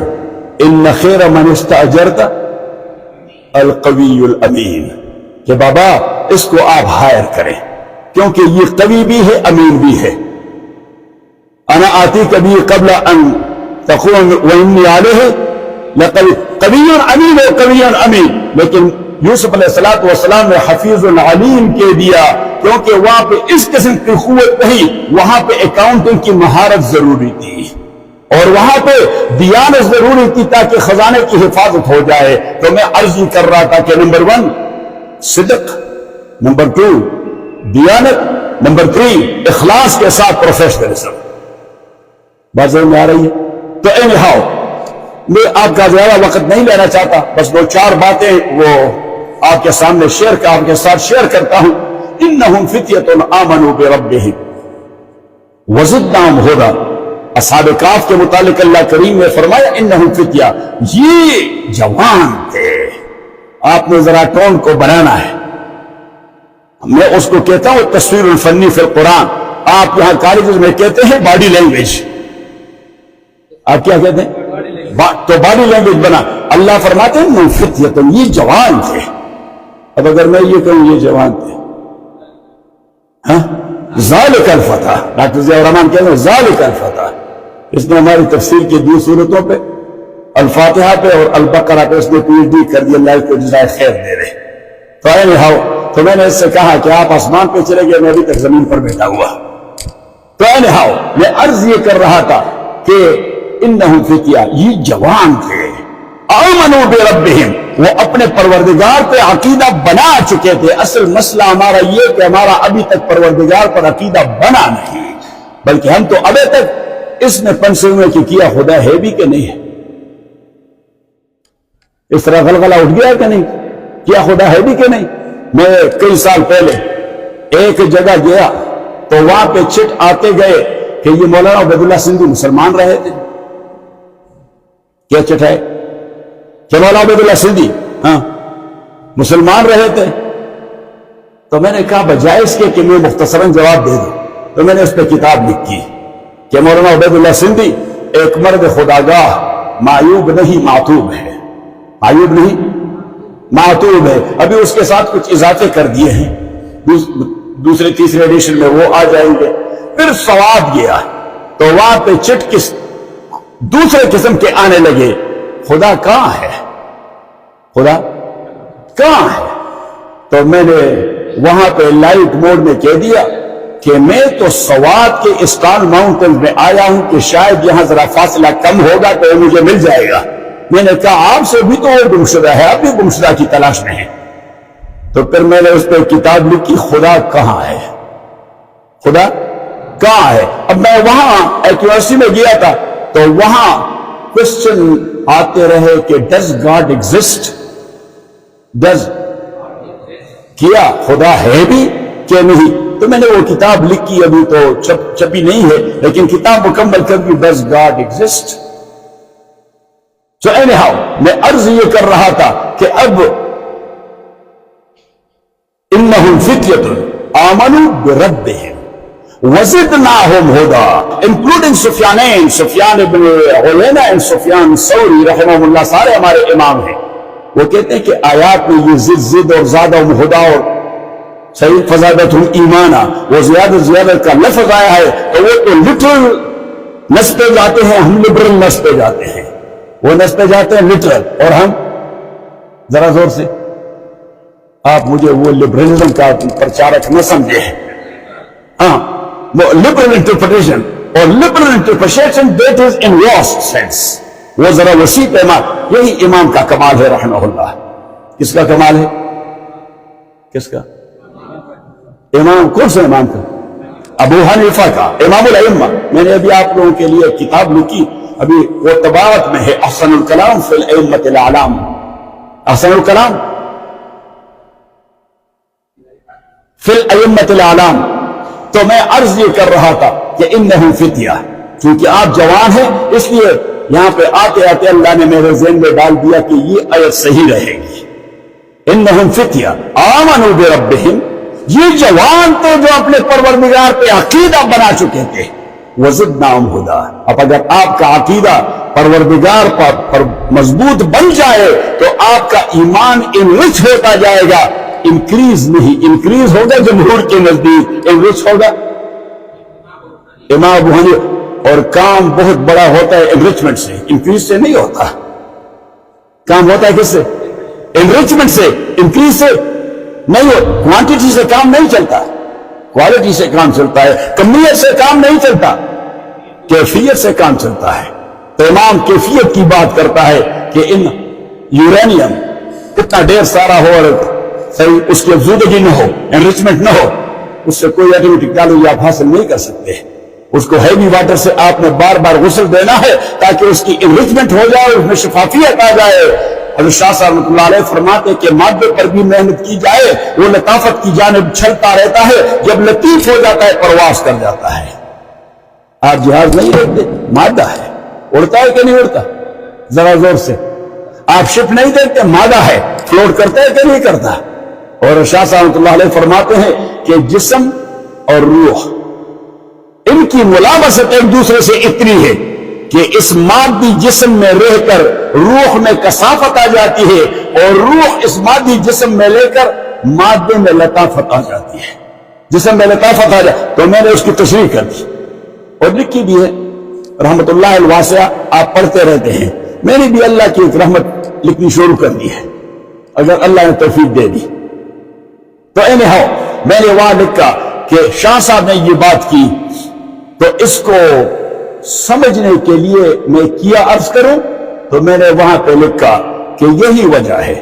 ان خیر من استاجرت القوی الامین، کہ بابا اس کو آپ ہائر کریں کیونکہ یہ قوی بھی ہے امین بھی ہے۔ انا آتی کبھی قبل ان تقوم وانی علیہ قوی امین و قوی امین، لیکن یوسف علیہ السلام نے حفیظ علیم کہہ دیا کیونکہ وہاں پہ اس قسم کی قوت نہیں، وہاں پہ اکاؤنٹنگ کی مہارت ضروری تھی اور وہاں پہ دیانت ضروری تھی تاکہ خزانے کی حفاظت ہو جائے۔ تو میں عرض ہی کر رہا تھا کہ نمبر 1 صدق، نمبر 2 دیانت، نمبر 3 اخلاص کے ساتھ پروفیشنلزم۔ بات سمجھ میں آ رہی ہے؟ تو anyhow میں آپ کا زیادہ وقت نہیں لینا چاہتا، بس 2-4 باتیں وہ آپ کے سامنے آپ کے ساتھ شیئر کرتا ہوں۔ انہم فتیۃ آمنوا بربہم وزدناہم ھدی، اصحاب کہف کے متعلق اللہ کریم نے فرمایا انہم فتیہ، یہ جوان تھے، آپ نے ذرا ٹون کو بنانا ہے۔ میں اس کو کہتا ہوں تصویر الفنی فی القرآن، آپ یہاں کالجز میں کہتے ہیں باڈی لینگویج، آپ کیا کہتے ہیں؟ تو باڈی لینگویج بنا۔ اللہ فرماتے ہیں فتیۃ، یہ جوان تھے۔ اب اگر میں یہ کہوں یہ جوان تھے، ذالک الفتح، ڈاکٹر ضیاء الرحمن کہتے ہیں ذالک الفتح، اس نے ہماری تفسیر کی 2 صورتوں پہ، الفاتحہ پہ اور البقرہ پہ اس نے PhD کر دی، اللہ کو جزائے خیر دے رہے۔ تو تو میں نے اس سے کہا کہ آپ آسمان پہ چلے گئے، میں ابھی تک زمین پر بیٹھا ہوا۔ تو میں عرض یہ کر رہا تھا کہ انہم فتیہ، یہ جوان تھے، آمنوا بربہم، وہ اپنے پروردگار پہ عقیدہ بنا چکے تھے۔ اصل مسئلہ ہمارا یہ کہ ہمارا ابھی تک پروردگار پر عقیدہ بنا نہیں، بلکہ ہم تو ابھی تک اس میں پنسے ہوئے کہ کیا خدا ہے بھی کہ نہیں ہے۔ اس طرح غلغلہ اٹھ گیا کہ نہیں، کیا خدا ہے بھی کہ نہیں۔ میں کئی سال پہلے ایک جگہ گیا تو وہاں پہ چٹ آتے گئے کہ یہ مولانا عبید اللہ سندھی مسلمان رہے تھے۔ کیا چٹ ہے کہ مولانا عبید اللہ سندھی مسلمان رہے تھے؟ تو میں نے کہا بجائے اس کے کہ میں مختصراً جواب دے دوں، تو میں نے اس پہ کتاب لکھی کہ مولانا عبید اللہ سندھی ایک مرد خداگاہ، معیوب نہیں معتوب ہے، معیوب نہیں معتوب ہے۔ ابھی اس کے ساتھ کچھ اضافے کر دیے ہیں، دوسرے تیسرے ایڈیشن میں وہ آ جائیں گے۔ پھر سواد گیا تو وہاں پہ چٹ دوسرے قسم کے آنے لگے، خدا کہاں ہے، خدا کہاں ہے؟ تو میں نے وہاں پہ لائٹ موڈ میں کہہ دیا کہ میں تو سوات کے اسٹال ماؤنٹن میں آیا ہوں کہ شاید یہاں ذرا فاصلہ کم ہوگا تو مجھے مل جائے گا۔ میں نے کہا آپ سے بھی تو وہ گمشدہ ہے، آپ بھی گمشدہ کی تلاش میں ہیں۔ تو پھر میں نے اس پہ کتاب لکھی، خدا کہاں ہے، خدا کہاں ہے۔ اب میں وہاں ایک یونیورسٹی میں گیا تھا تو وہاں کوشچن آتے رہے کہ ڈز گاڈ ایگزسٹ، ڈز کیا خدا ہے بھی کہ نہیں۔ تو میں نے وہ کتاب لکھی، ابھی تو چھپی نہیں ہے لیکن کتاب مکمل کر دی، does God exist. So anyhow میں عرض یہ کر رہا تھا کہ اب انہم فتیۃ آمنوا بربہم وزدناہم ہدی، انکلوڈنگ سفیانین، سفیان بن عیینہ اور سفیان ثوری رحمہ اللہ، سارے ہمارے امام ہیں۔ وہ کہتے ہیں کہ آیات میں یہ زد اور زادہم ہدی اور صحیح فزادتہم ایمانا، وہ زیادہ کا لفظ آیا ہے تو وہ تو لٹرل نس پہ جاتے ہیں، ہم لبرل نس پہ جاتے ہیں، وہ نس پہ جاتے ہیں لٹرل، اور ہم ذرا زور سے، آپ مجھے وہ لبرلزم کا پرچارک نہ سمجھے، ہاں وہ لبرل انٹرپریٹیشن، اور liberal interpretation that is in vast sense, وہ ذرا وسیع پیمانہ، یہی امام کا کمال ہے رحمہ اللہ۔ کس کا کمال ہے؟ کس کا؟ امام کون سے امام کا؟ ابو حنیفہ کا، امام الائمہ۔ میں نے ابھی آپ لوگوں کے لیے کتاب لکھی، ابھی وہ طباعت میں ہے، احسن الکلام فی الائمۃ الاعلام، احسن الکلام فی الائمۃ الاعلام۔ تو میں عرض یہ کر رہا تھا کہ انہم فتیہ، چونکہ آپ جوان ہیں اس لیے یہاں پہ آتے آتے اللہ نے میرے ذہن میں ڈال دیا کہ یہ آیت صحیح رہے گی۔ انہم فتیہ آمنوا بربہم، یہ جوان تو جو اپنے پروردگار پہ عقیدہ بنا چکے تھے، وزدناہم ہدی۔ اب اگر آپ کا عقیدہ پروردگار پر مضبوط بن جائے تو آپ کا ایمان انرچ ہوتا جائے گا، انکریز نہیں، انکریز ہوگا جمہور کے نزدیک، انرچ ہوگا امام ابو حنیفہ۔ اور کام بہت بڑا ہوتا ہے انرچمنٹ سے، انکریز سے نہیں ہوتا۔ کام ہوتا ہے کس سے؟ انرچمنٹ سے، انکریز سے نہیں ہو۔ کوانٹیٹی سے کام نہیں چلتا، کوالٹی سے کام چلتا ہے، کمیت سے کام نہیں چلتا، کیفیت سے کام چلتا ہے۔ تو امام کیفیت کی بات کرتا ہے کہ ان یورینیم اتنا ڈیر سارا ہو اور صحیح اس کی افزودگی نہ ہو، انرچمنٹ نہ ہو، اس سے کوئی ایٹمی ٹیکنالوجی آپ حاصل نہیں کر سکتے۔ اس کو ہیوی واٹر سے آپ نے بار بار غسل دینا ہے تاکہ اس کی انرچمنٹ ہو جائے، اس میں شفافیت آ جائے۔ حضرت شاہ صاحب رحمۃ اللہ علیہ فرماتے کہ مادے پر بھی محنت کی جائے وہ لطافت کی جانب چھلتا رہتا ہے، جب لطیف ہو جاتا ہے پرواز کر جاتا ہے۔ آپ جہاز نہیں دیکھتے، مادہ ہے، اڑتا ہے کہ نہیں اڑتا؟ ذرا زور سے۔ آپ شپ نہیں دیکھتے، مادہ ہے، فلوٹ کرتا ہے کہ نہیں کرتا؟ اور شاہ صاحب رحمۃ اللہ علیہ فرماتے ہیں کہ جسم اور روح، ان کی ملامست ایک دوسرے سے اتنی ہے کہ اس مادی جسم میں رہ کر روح میں کثافت آ جاتی ہے، اور روح اس مادی جسم میں لے کر مادے میں لطافت آ جاتی ہے، جسم میں لطافت آ جاتی۔ تو میں نے اس کی تشریح کر دی اور لکھی بھی ہے، رحمت اللہ الواسعہ، آپ پڑھتے رہتے ہیں۔ میں نے بھی اللہ کی ایک رحمت لکھنی شروع کر دی ہے، اگر اللہ نے توفیق دے دی تو۔ میں نے وہاں لکھا کہ شاہ صاحب نے یہ بات کی، تو اس کو سمجھنے کے لیے میں کیا عرض کروں تو میں نے وہاں پہ لکھا کہ یہی وجہ ہے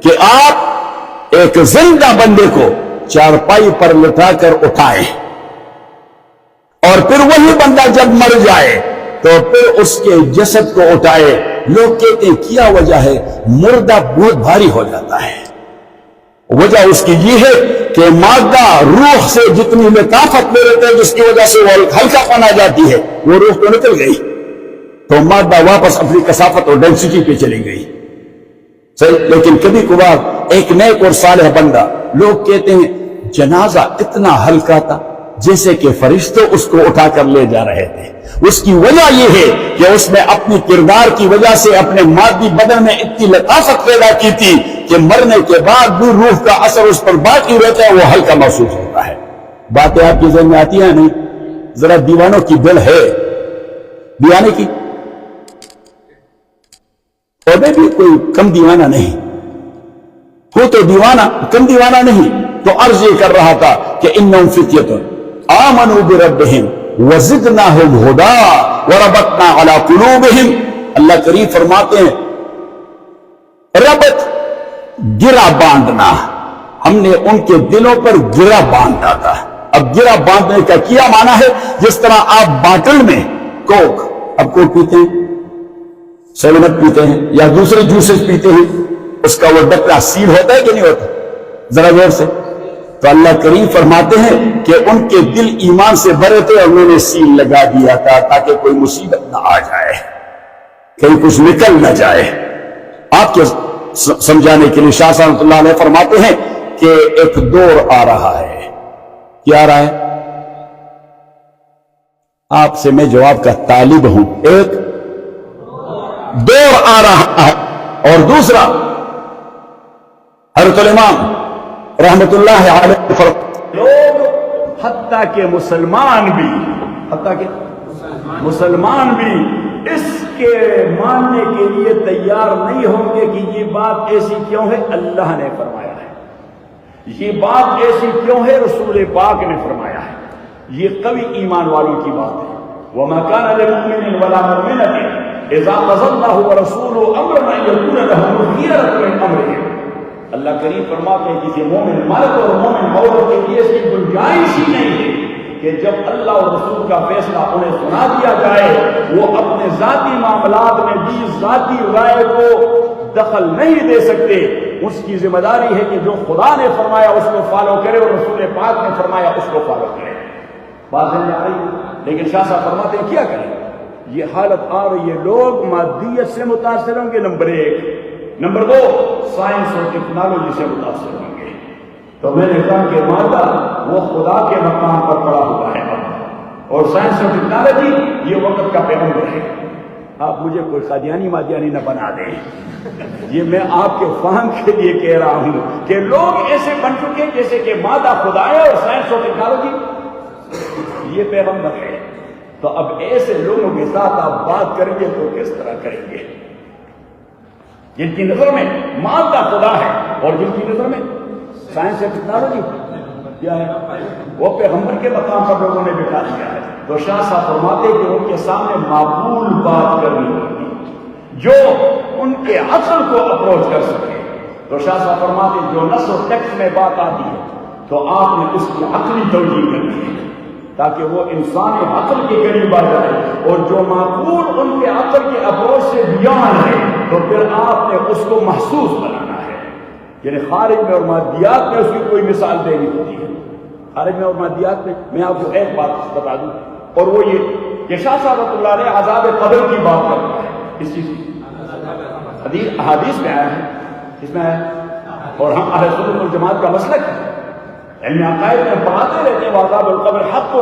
کہ آپ ایک زندہ بندے کو چارپائی پر لٹا کر اٹھائیں، اور پھر وہی بندہ جب مر جائے تو پھر اس کے جسد کو اٹھائے۔ لوگ کہتے ہیں کیا وجہ ہے؟ مردہ بہت بھاری ہو جاتا ہے۔ وجہ اس کی یہ ہے کہ مادہ روح سے جتنی لطافت لے لیتے ہیں جس کی وجہ سے وہ ہلکا پن آ جاتی ہے، وہ روح تو نکل گئی، تو مادہ واپس اپنی کثافت اور ڈینسٹی پہ چلی گئی، صحیح۔ لیکن کبھی کبھار ایک نیک اور صالح بندہ، لوگ کہتے ہیں جنازہ اتنا ہلکا تھا جیسے کہ فرشتے اس کو اٹھا کر لے جا رہے تھے۔ اس کی وجہ یہ ہے کہ اس نے اپنی کردار کی وجہ سے اپنے مادی بدن میں اتنی لطافت پیدا کی تھی کہ مرنے کے بعد بھی روح کا اثر اس پر باقی رہتا ہے، وہ ہلکا محسوس ہوتا ہے۔ باتیں آپ کے ذہن میں آتی ہیں نہیں؟ ذرا دیوانوں کی دل ہے دیوانے کی، اور میں بھی کوئی کم دیوانہ نہیں ہوں، تو دیوانہ کم دیوانہ نہیں۔ تو عرض یہ کر رہا تھا کہ انہم فتیۃ آمنوا بربہم وزدناہم ہدی وربطنا علی قلوبہم۔ اللہ کریم فرماتے ہیں غلبت گرا باندھنا، ہم نے ان کے دلوں پر گرا باندھ ڈالا۔ اب گرا باندھنے کا کیا معنی ہے؟ جس طرح آپ باٹل میں کوک، اب کوک پیتے ہیں، سیونپ پیتے ہیں یا دوسرے جوسز پیتے ہیں، اس کا وہ ڈبہ سیل ہوتا ہے کہ نہیں ہوتا؟ ذرا غور سے۔ تو اللہ کریم فرماتے ہیں کہ ان کے دل ایمان سے بھرے تھے اور میں نے سیل لگا دیا تھا تاکہ کوئی مصیبت نہ آ جائے، کہیں کچھ نکل نہ جائے۔ آپ کے سمجھانے کے لیے شاہ صاحب اللہ علیہ فرماتے ہیں کہ ایک دور آ رہا ہے۔ کیا آ رہا ہے؟ آپ سے میں جواب کا طالب ہوں۔ ایک دور آ رہا ہے، اور دوسرا حضرت الامام رحمت اللہ علیہ فرماتے لوگ حتیٰ کہ مسلمان بھی اس کے ماننے کے لیے تیار نہیں ہوں گے کہ یہ بات ایسی کیوں ہے؟ اللہ نے فرمایا ہے، یہ بات ایسی کیوں ہے؟ رسول پاک نے فرمایا ہے۔ یہ قوی ایمان والوں کی بات ہے۔ وَمَا كَانَ لِمُؤْمِنٍ وَلَا مُؤْمِنَةٍ إِذَا قَضَى اللَّهُ وَرَسُولُهُ أَمْرًا أَن يَكُونَ لَهُمُ الْخِيَرَةُ مِنْ أَمْرِهِمْ۔ اللہ کریم فرماتے ہیں کہ مومن مرد اور مومن عورت کے لیے اس کی گنجائش ہی نہیں ہے کہ جب اللہ اور رسول کا فیصلہ انہیں سنا دیا جائے وہ اپنے ذاتی معاملات میں بھی ذاتی رائے کو دخل نہیں دے سکتے۔ اس کی ذمہ داری ہے کہ جو خدا نے فرمایا اس کو فالو کرے اور رسول پاک نے فرمایا اس کو فالو کرے۔ بات سمجھ آ رہی؟ لیکن شاہ صاحب فرماتے ہیں کیا کریں؟ یہ حالت آ رہی ہے، لوگ مادیت سے متاثر ہوں گے، نمبر ایک۔ نمبر دو، سائنس اور ٹیکنالوجی سے متاثر ہوں گے۔ تو میں نے کہا کہ مادہ وہ خدا کے مقام پر پڑا ہوا ہے، اور سائنس اور ٹیکنالوجی یہ وقت کا پیغمبر ہے۔ آپ مجھے کوئی قادیانی مادیانی نہ بنا دیں، یہ میں آپ کے فہم کے لیے کہہ رہا ہوں کہ لوگ ایسے بن چکے جیسے کہ مادہ خدا ہے اور سائنس اور ٹیکنالوجی یہ پیغمبر ہے۔ تو اب ایسے لوگوں کے ساتھ آپ بات کریں گے تو کس طرح کریں گے؟ جن کی نظر میں مادہ خدا ہے اور جن کی نظر میں سائنس اور ٹیکنالوجی کیا ہے، وہ پیغمبر کے مقام پر لوگوں نے بٹھا دیا ہے۔ تو شاہ صاحب فرماتے کہ ان کے سامنے معقول بات کرنی ہوگی جو ان کے عقل کو اپروچ کر سکے۔ تو شاہ صاحب فرماتے جو نص و ٹیکسٹ میں بات آتی ہے تو آپ نے اس کی عقلی توجیہ کرنی ہے تاکہ وہ انسانی عقل کے قریب آ جائے، اور جو معقول ان کے عقل کے اپروچ سے بیان ہے تو پھر آپ نے اس کو محسوس بنانا ہے۔ یعنی خارج میں اور مادیات میں اس کی کوئی مثال دینی ہوتی ہے۔ خارج میں اور مادیات میں آپ کو ایک بات بتا دوں، اور وہ یہ کہ شاہ صاحب رحمۃ اللہ علیہ عذاب قبر کی بات کرتا ہے۔ اس چیز کی احادیث میں آیا ہے، اس میں آیا ہے، اور ہم اہل سنت والجماعت کا مسلک ہے، علم عقائد میں پڑھاتے رہتے ہیں عذاب القبر حق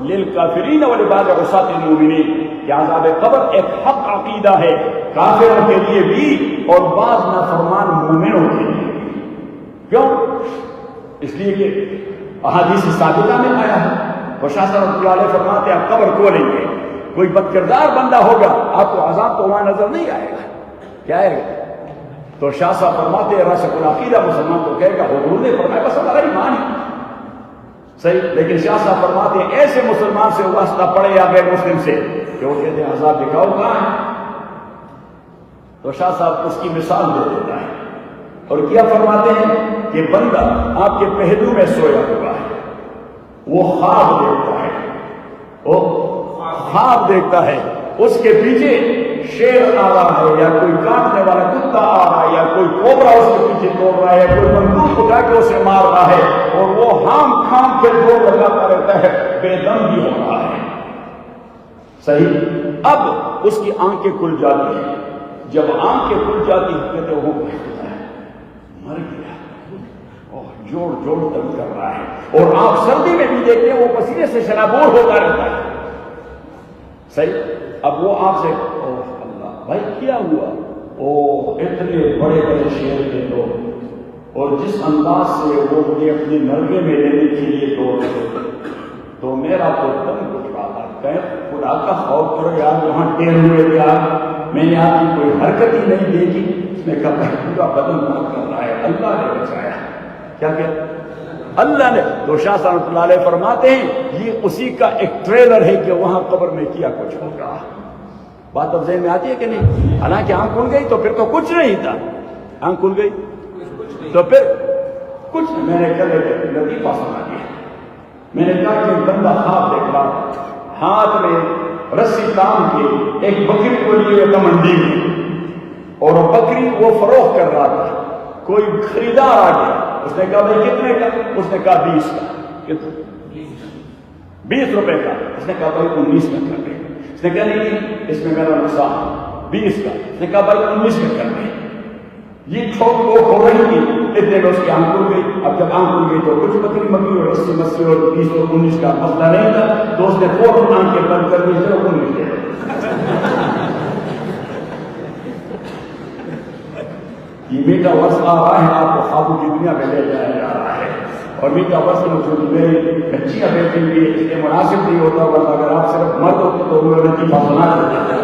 للکافرین ولبعض عصاة المؤمنین، کہ عذاب قبر ایک حق عقیدہ ہے کافروں کے لیے بھی اور بعض نافرمان مومنوں کے لیے بھی۔ کیوں؟ اس لیے کہ احادیث ثابتہ میں آیا ہے، اور شاہ صاحب اللہ علیہ فرماتے ہیں آپ قبر کھولیں گے، کوئی بدکردار بندہ ہوگا آپ کو عذاب تو وہاں نظر نہیں آئے گا، کیا آئے گا؟ تو شاہ صاحب فرماتے ہیں راسخ العقیدہ مسلمان کو کہے گا حضور نے فرمایا بس ہمارا ایمان ہے صحیح، لیکن شاہ صاحب فرماتے ہیں ایسے مسلمان سے واسطہ پڑے یا غیر مسلم سے کہ وہ کہتے ہیں عذاب دکھاؤ کہاں ہے؟ تو شاہ صاحب اس کی مثال دے دیتا ہے اور کیا فرماتے ہیں کہ بندہ آپ کے پہلو میں سویا ہوا ہے، وہ خواب دیکھتا ہے، وہ خواب دیکھتا ہے، اس کے پیچھے شیر آ رہا ہے یا کوئی کاٹنے والا کتا آ رہا ہے یا کوئی کوبرا اس کے پیچھے دوڑ رہا ہے یا کوئی بندوق اٹھا کے اسے مار رہا ہے، اور وہ ہام کھام کے دوڑ لگاتا رہتا ہے، بے دم بھی ہو رہا ہے صحیح۔ اب اس کی آنکھیں کھل جاتی ہیں، جب آنکھیں کھل جاتی ہیں کہتے وہ مر گیا، جوڑ جوڑ دم کر رہا ہے، اور آپ سردی میں بھی دیکھتے ہیں وہ پسینے سے شرابور ہوتا رہتا ہے صحیح۔ اب وہ آپ سے اللہ بھائی کیا ہوا؟ اتنے بڑے بڑے شہر کے لوگ، اور جس انداز سے وہ مجھے اپنے نرگے میں لینے کے لیے دوڑ رہے تو میرا تو دم گھٹ رہا تھا، کہ خدا کا خوف کرو یار، وہاں ٹیر ہوئے تھے آپ، میں نے آپ کی کوئی حرکت ہی نہیں دیکھی، اس نے کہا پورا بدن بہت کر رہا ہے، اللہ نے بچایا۔ کیا کہ اللہ نے، تو شاہ صاحب اللہ علیہ فرماتے ہیں یہ اسی کا ایک ٹریلر ہے کہ وہاں قبر میں کیا کچھ ہوگا۔ بات اب ذہن میں آتی ہے کہ نہیں؟ حالانکہ آنکھ کھل گئی تو پھر تو کچھ نہیں تھا، آنکھ کھل گئی تو پھر کچھ میں نے کل ایک لطیفہ سنا دیا. میں نے کہا کہ بندہ خواب دیکھ رہا، ہاتھ میں رسی تام کے ایک بکری کو لیے منڈی میں، اور وہ بکری وہ فروخت کر رہا تھا. کوئی خریدار آ گیا، اس نے کہا بھائی کتنے کا؟ اس نے کہا 20 کا. 20 روپے کا. اس نے کہا بھائی 19 کا کر دے. اس نے کہا نہیں اس میں میرا نقصان 20 کا. اس نے کہا بھائی 19 کا کر دے. یہ ٹھوک وہ ہو رہی تھی، اتنے میں اس کی آنکھ کھل گئی. اب جب آنکھ کھل گئی تو کچھ بکری مکری اور 80 مستی اور 20 اور 19 کا مسئلہ نہیں تھا، تو اس نے فوراً آنکھیں بند کر دی. 19 دے. یہ میٹا ورس آ رہا ہے، آپ کو خوابوں کی دنیا میں لے جایا جا رہا ہے. اور میٹا ورس جو میری بچیاں بیٹھی ہوئی اس کے مناسب نہیں ہوتا، ورنہ اگر آپ صرف مرد ہوتے تو وہ لطیفہ سنا دیتے.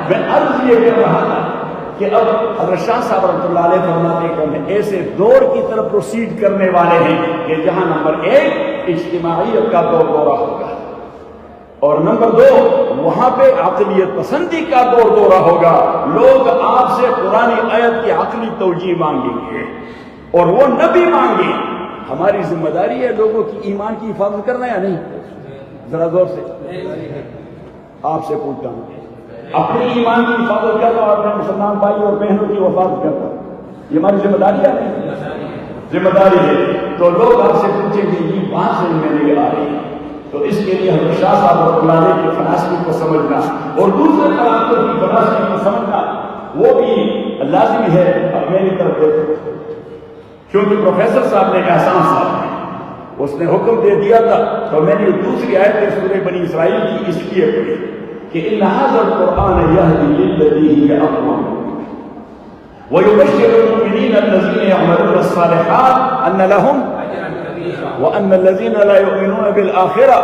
میں عرض یہ کر رہا تھا کہ اب حضرت شاہ صاحب رحمۃ اللہ علیہ فرماتے ہیں کہ ہم ایسے دور کی طرف پروسیڈ کرنے والے ہیں کہ جہاں نمبر 1 اجتماعیت کا دورہ ہوگا، اور نمبر 2 وہاں پہ عقلیت پسندی کا دورہ ہوگا. لوگ آپ سے قرآن آیت کی عقلی توجیہ مانگیں گے اور وہ نبی مانگے. ہماری ذمہ داری ہے لوگوں کی ایمان کی حفاظت کرنا یا نہیں؟ ذرا زور سے آپ سے پوچھتا ہوں، اپنی ایمان کی حفاظت کرنا اور اپنے مسلمان بھائی اور بہنوں کی حفاظت کرنا، یہ ہماری ذمہ داری ہے نہیں؟ ذمہ داری ہے. تو لوگ آپ سے پوچھیں گے یہ بات سے میں نہیں آ رہی. تو اس کے لیے حضرت شاہ صاحب رحمۃ اللہ علیہ کی فلسفے کو سمجھنا اور دوسرے طرح کی فلسفے کو سمجھنا وہ بھی لازمی ہے. اب میری طرف دیکھو، کیونکہ پروفیسر صاحب نے احسان صاحب نے اس نے حکم دے دیا تھا، تو میں نے دوسری آیت سورہ بنی اسرائیل کی اس لیے پڑھی کہ ان هذا القرآن يهدي للذي هي أقوم ويبشر المؤمنين الذين يعملون الصالحات أن لهم وأن الذين لا يؤمنون بالآخرة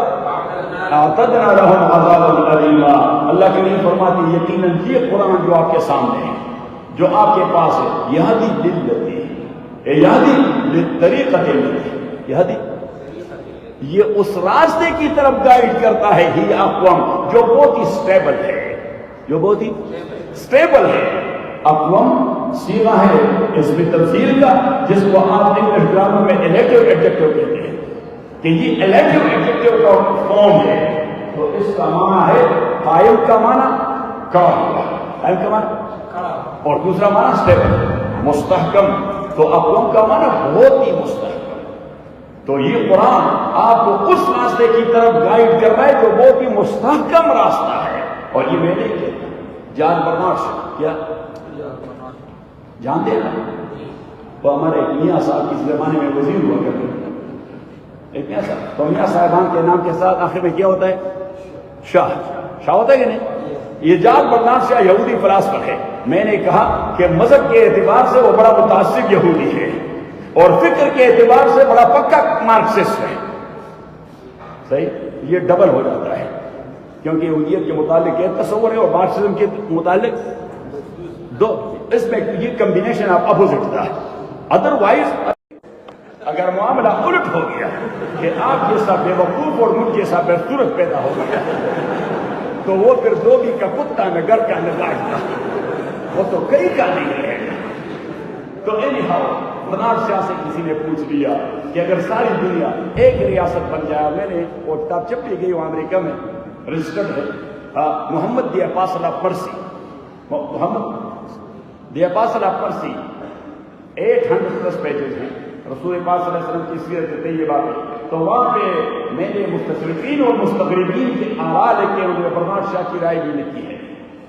اعتدنا لهم عذابا أليما. اللہ کریم فرماتے ہیں یقیناً یہ قرآن جو آپ کے سامنے ہے، جو آپ کے پاس ہے، یہدی للذی یہدی للطریقۃ التی یہدی، یہ اس راستے کی طرف گائیڈ کرتا ہے. ہی اقوام جو بہت ہی سٹیبل ہے، جو بہت ہی سٹیبل ہے. اقوام صیغہ ہے اس میں تفصیل کا، جس کو آپ انگلش گرامر میں ایلیٹو ایڈجیکٹو کہتے ہیں کہ یہ ایلیٹو ایڈجیکٹو کا فارم ہے. تو اس کا معنی ہے قائم کا معنی کھڑا ہوا، قائم کا معنی، اور دوسرا معنی سٹیبل مستحکم. تو اقوام کا معنی بہت ہی مستحکم. تو یہ قرآن آپ کو اس راستے کی طرف گائیڈ کر رہا ہے جو بہت ہی مستحکم راستہ ہے. اور یہ میں نہیں کہتا، جان برنارڈ سے کیا جانتے ہیں نا، وہ ہمارے میاں صاحب اس زمانے میں وزیر ہوا کرتے ہیں، ایک میاں صاحب. تو میاں صاحبان کے نام کے ساتھ آخر میں کیا ہوتا ہے؟ شاہ. شاہ ہوتا ہے کہ نہیں؟ یہ جان برنارڈ شاہ یہودی فلاسفر ہے. میں نے کہا کہ مذہب کے اعتبار سے وہ بڑا متعصب یہودی ہے اور فکر کے اعتبار سے بڑا پکا مارکسسٹ ہے. صحیح، یہ ڈبل ہو جاتا ہے کیونکہ یہودیت کے متعلق ایک تصور ہے اور مارکسزم کے متعلق دو. اس میں یہ کمبینیشن آپ اپوزٹ تھا. ادروائز اگر معاملہ الٹ ہو گیا کہ آپ جیسا بے وقوف اور مجھ جیسا بدصورت پیدا ہو گیا تو وہ پھر دوبی کا کتا نہ گھر کا نہ گاڑ کا، وہ تو کئی کا نہیں رہے گا. تو اینی ہاؤ برنارڈ شاہ سے کسی نے پوچھ لیا کہ اگر ساری دنیا ایک ریاست بن جائے، میں نے وہ کتاب چھپی گئی وہ امریکہ میں رجسٹرڈ ہے، محمد دی اپاسل آف مرسی، محمد دی اپاسل آف مرسی 800+ پیجز ہیں رسول پاک صلی اللہ علیہ وسلم کی سیرت طیبہ میں. تو وہاں پہ میں نے مستشرقین اور مستغربین کے آراء لے کے انہوں نے برنارڈ شاہ کی رائے بھی لکھی ہے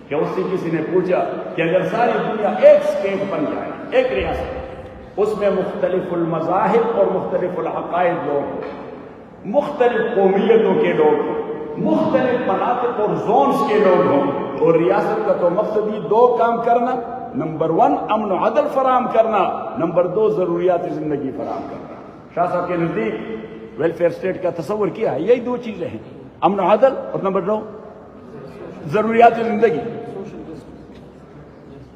کہ اس سے کسی نے پوچھا کہ اگر ساری دنیا ایک اسٹیٹ بن جائے، ایک ریاست، اس میں مختلف المذاہب اور مختلف العقائد لوگ، مختلف قومیتوں کے لوگ، مختلف مناطق اور زونز کے لوگ ہوں، اور ریاست کا تو مقصد ہی 2 کام کرنا، نمبر 1 امن و عدل فراہم کرنا، نمبر 2 ضروریات زندگی فراہم کرنا. شاہ صاحب کے نزدیک ویلفیئر اسٹیٹ کا تصور کیا ہے، یہی 2 چیزیں ہیں، امن و عدل اور نمبر 2 ضروریات زندگی.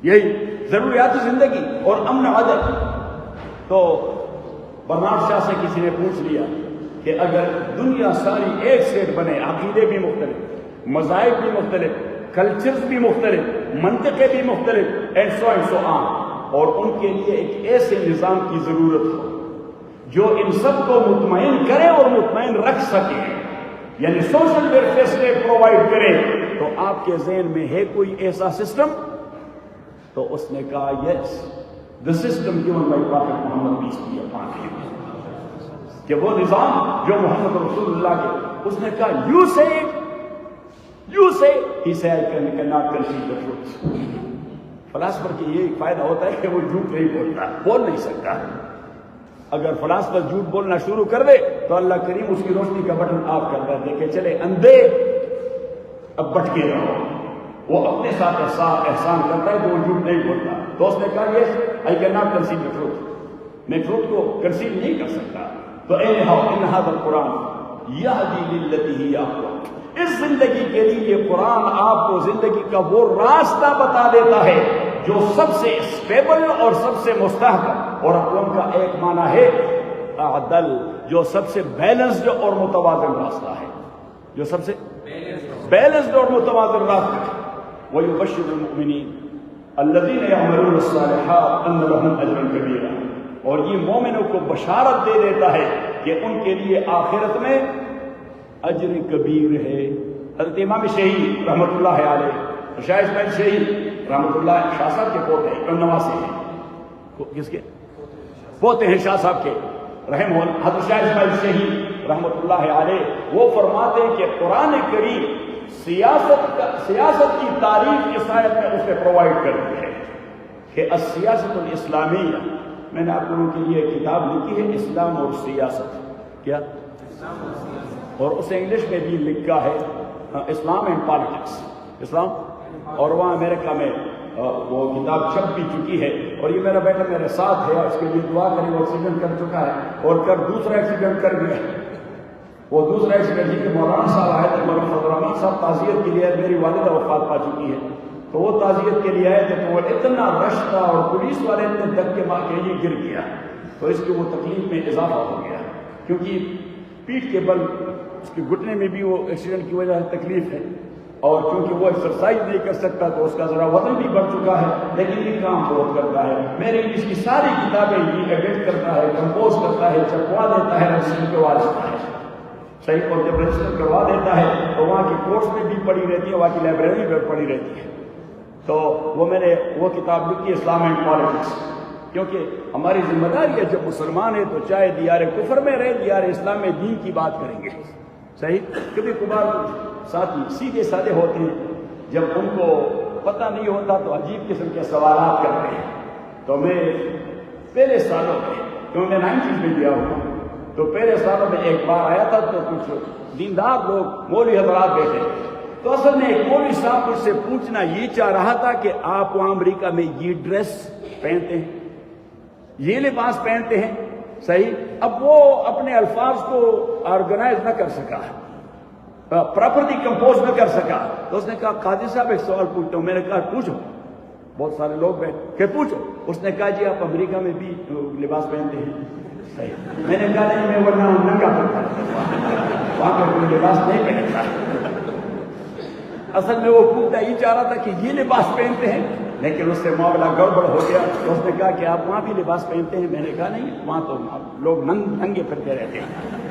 یہی ضروریات زندگی اور امن و عدل. تو برنارڈ شاہ سے کسی نے پوچھ لیا کہ اگر دنیا ساری ایک سیٹ بنے، عقیدے بھی مختلف، مذاہب بھی مختلف، کلچرز بھی مختلف، منطقے بھی مختلف، اینڈ سو آن، اور ان کے لیے ایک ایسے نظام کی ضرورت ہو جو ان سب کو مطمئن کرے اور مطمئن رکھ سکے، یعنی سوشل ویلفیئر اسٹیٹ پرووائڈ کرے، تو آپ کے ذہن میں ہے کوئی ایسا سسٹم؟ تو اس نے کہا یس، the system given by Prophet Muhammad peace be upon him، کہ وہ نظام جو محمد رسول اللہ کے، اس نے کہا you say it، you say، he said I cannot concede the truth۔ Philosopher کی یہ ایک فائدہ ہوتا ہے کہ وہ جھوٹ نہیں بولتا، بول نہیں سکتا۔ اگر فلاسفر جھوٹ بولنا شروع کر دے تو اللہ کریم اس کی روشنی کا بٹن آف کر دے کہ چلے اندھے اب بٹکے رہو۔ وہ اپنے ساتھ احسان کرتا ہے تو وہ جھوٹ نہیں بولتا۔ تو اس نے کہا yes I can not concede the truth, میں ٹروتھ کو کنسیڈ نہیں کر سکتا۔ تو ان ھذا القرآن یہدی للتی ہی اقوم، اس زندگی کے لیے یہ قرآن آپ کو زندگی کا وہ راستہ بتا دیتا ہے جو سب سے اسٹیبل اور سب سے مستحکم، اور اقوام کا ایک معنی ہے عدل، جو سب سے بیلنسڈ اور متوازن راستہ ہے، جو سب سے بیلنسڈ اور متوازن راستہ ہے۔ وَيُبَشِّرُ الْمُؤْمِنِينَ الَّذِينَ يَعْمَلُونَ الصَّالِحَاتِ أَنَّ لَهُمْ أَجْرًا كَبِيرًا، اور یہ مومنوں کو بشارت دے دیتا ہے کہ ان کے لیے آخرت میں اجر کبیر ہے۔ حضرت امام شہید رحمۃ اللہ علیہ، شاہ اسماعیل شہید رحمۃ اللہ شاہ صاحب کے پوتے ہیں، نواسے ہیں، کس کے پوتے ہیں شاہ صاحب کے رحمہ اللہ، حضرت شاہ اسماعیل شہید رحمۃ اللہ علیہ، وہ فرماتے ہیں کہ قرآن کریم سیاست کی تعریف اس آیت میں اس نے پرووائڈ کر دی ہے کہ السیاست الاسلامیہ، میں نے آپ لوگوں کے لیے ایک کتاب لکھی ہے اسلام اور سیاست، کیا، اور اسے انگلش میں بھی لکھا ہے اسلام اینڈ پالیٹکس، اسلام، اور وہاں امریکہ میں وہ کتاب چھپ بھی چکی ہے، اور یہ میرا بیٹا میرے ساتھ ہے، اس کے لیے دعا کریں، وہ ایکسیڈنٹ کر چکا ہے اور کل دوسرا ایکسیڈنٹ کر گیا، وہ دوسرا ایکسیڈنٹ جی کہ مولانا صاحب آئے تھے، مولانا فضل الرحمان صاحب تعزیت کے لیے، میری والدہ وفات پا چکی ہے، تو وہ تعزیت کے لیے آئے تھے، تو وہ اتنا رش تھا اور پولیس والے اتنے دھکے مار کے یہ گر گیا، تو اس کی وہ تکلیف میں اضافہ ہو گیا، کیونکہ پیٹھ کے بل اس کے گھٹنے میں بھی وہ ایکسیڈنٹ کی وجہ سے تکلیف ہے، اور کیونکہ وہ ایکسرسائز نہیں کر سکتا تو اس کا ذرا وزن بھی بڑھ چکا ہے، لیکن یہ کام بہت کرتا ہے۔ میرے اس کی ساری کتابیں یہ ایڈٹ کرتا ہے، کمپوز کرتا ہے، چھپوا دیتا ہے، رجسٹر کروا دیتا ہے، صحیح، اور جب رجسٹر کروا دیتا ہے تو وہاں کی کورس میں بھی پڑھی رہتی ہے، وہاں کی لائبریری میں پڑھی رہتی ہے۔ تو وہ میں نے وہ کتاب لکھی اسلام اینڈ پالیٹکس، کیونکہ ہماری ذمہ داری ہے جب مسلمان ہے تو چاہے دیار کفر میں رہے، دیار اسلام میں دین کی بات کریں گے، صحیح۔ کبھی کبھار ساتھی سیدھے سادے ہوتے ہیں، جب ان کو پتہ نہیں ہوتا تو عجیب قسم کے سوالات کرتے ہیں۔ تو میں پہلے سالوں میں، کیوں میں 90s میں گیا ہوں، تو پہلے سالوں میں ایک بار آیا تھا تو کچھ دیندار لوگ مولوی حضرات بیٹھے، تو اصل میں ایک مولوی صاحب مجھ سے پوچھنا یہ چاہ رہا تھا کہ آپ وہاں امریکہ میں یہ ڈریس پہنتے ہیں، یہ لباس پہنتے ہیں، صحیح۔ اب وہ اپنے الفاظ کو آرگنائز نہ کر سکا، پراپرلی کمپوز نہ کر سکا، تو اس نے کہا قاضی صاحب ایک سوال پوچھتا ہوں۔ میں نے کہا پوچھو، بہت سارے لوگ بیٹھ کے پوچھو۔ اس نے کہا جی آپ امریکہ میں بھی لباس پہنتے ہیں، صحیح۔ میں نے کہا نہیں، میں ورنہ ننگا پڑتا وہاں پہ کوئی لباس نہیں پہنتا۔ اصل میں وہ پوچھنا یہ چاہ رہا تھا کہ یہ لباس پہنتے ہیں، لیکن اس سے معاملہ گڑبڑ ہو گیا۔ تو اس نے کہا کہ آپ وہاں بھی لباس پہنتے ہیں؟ میں نے کہا نہیں، وہاں تو لوگ ننگے پھرتے رہتے ہیں،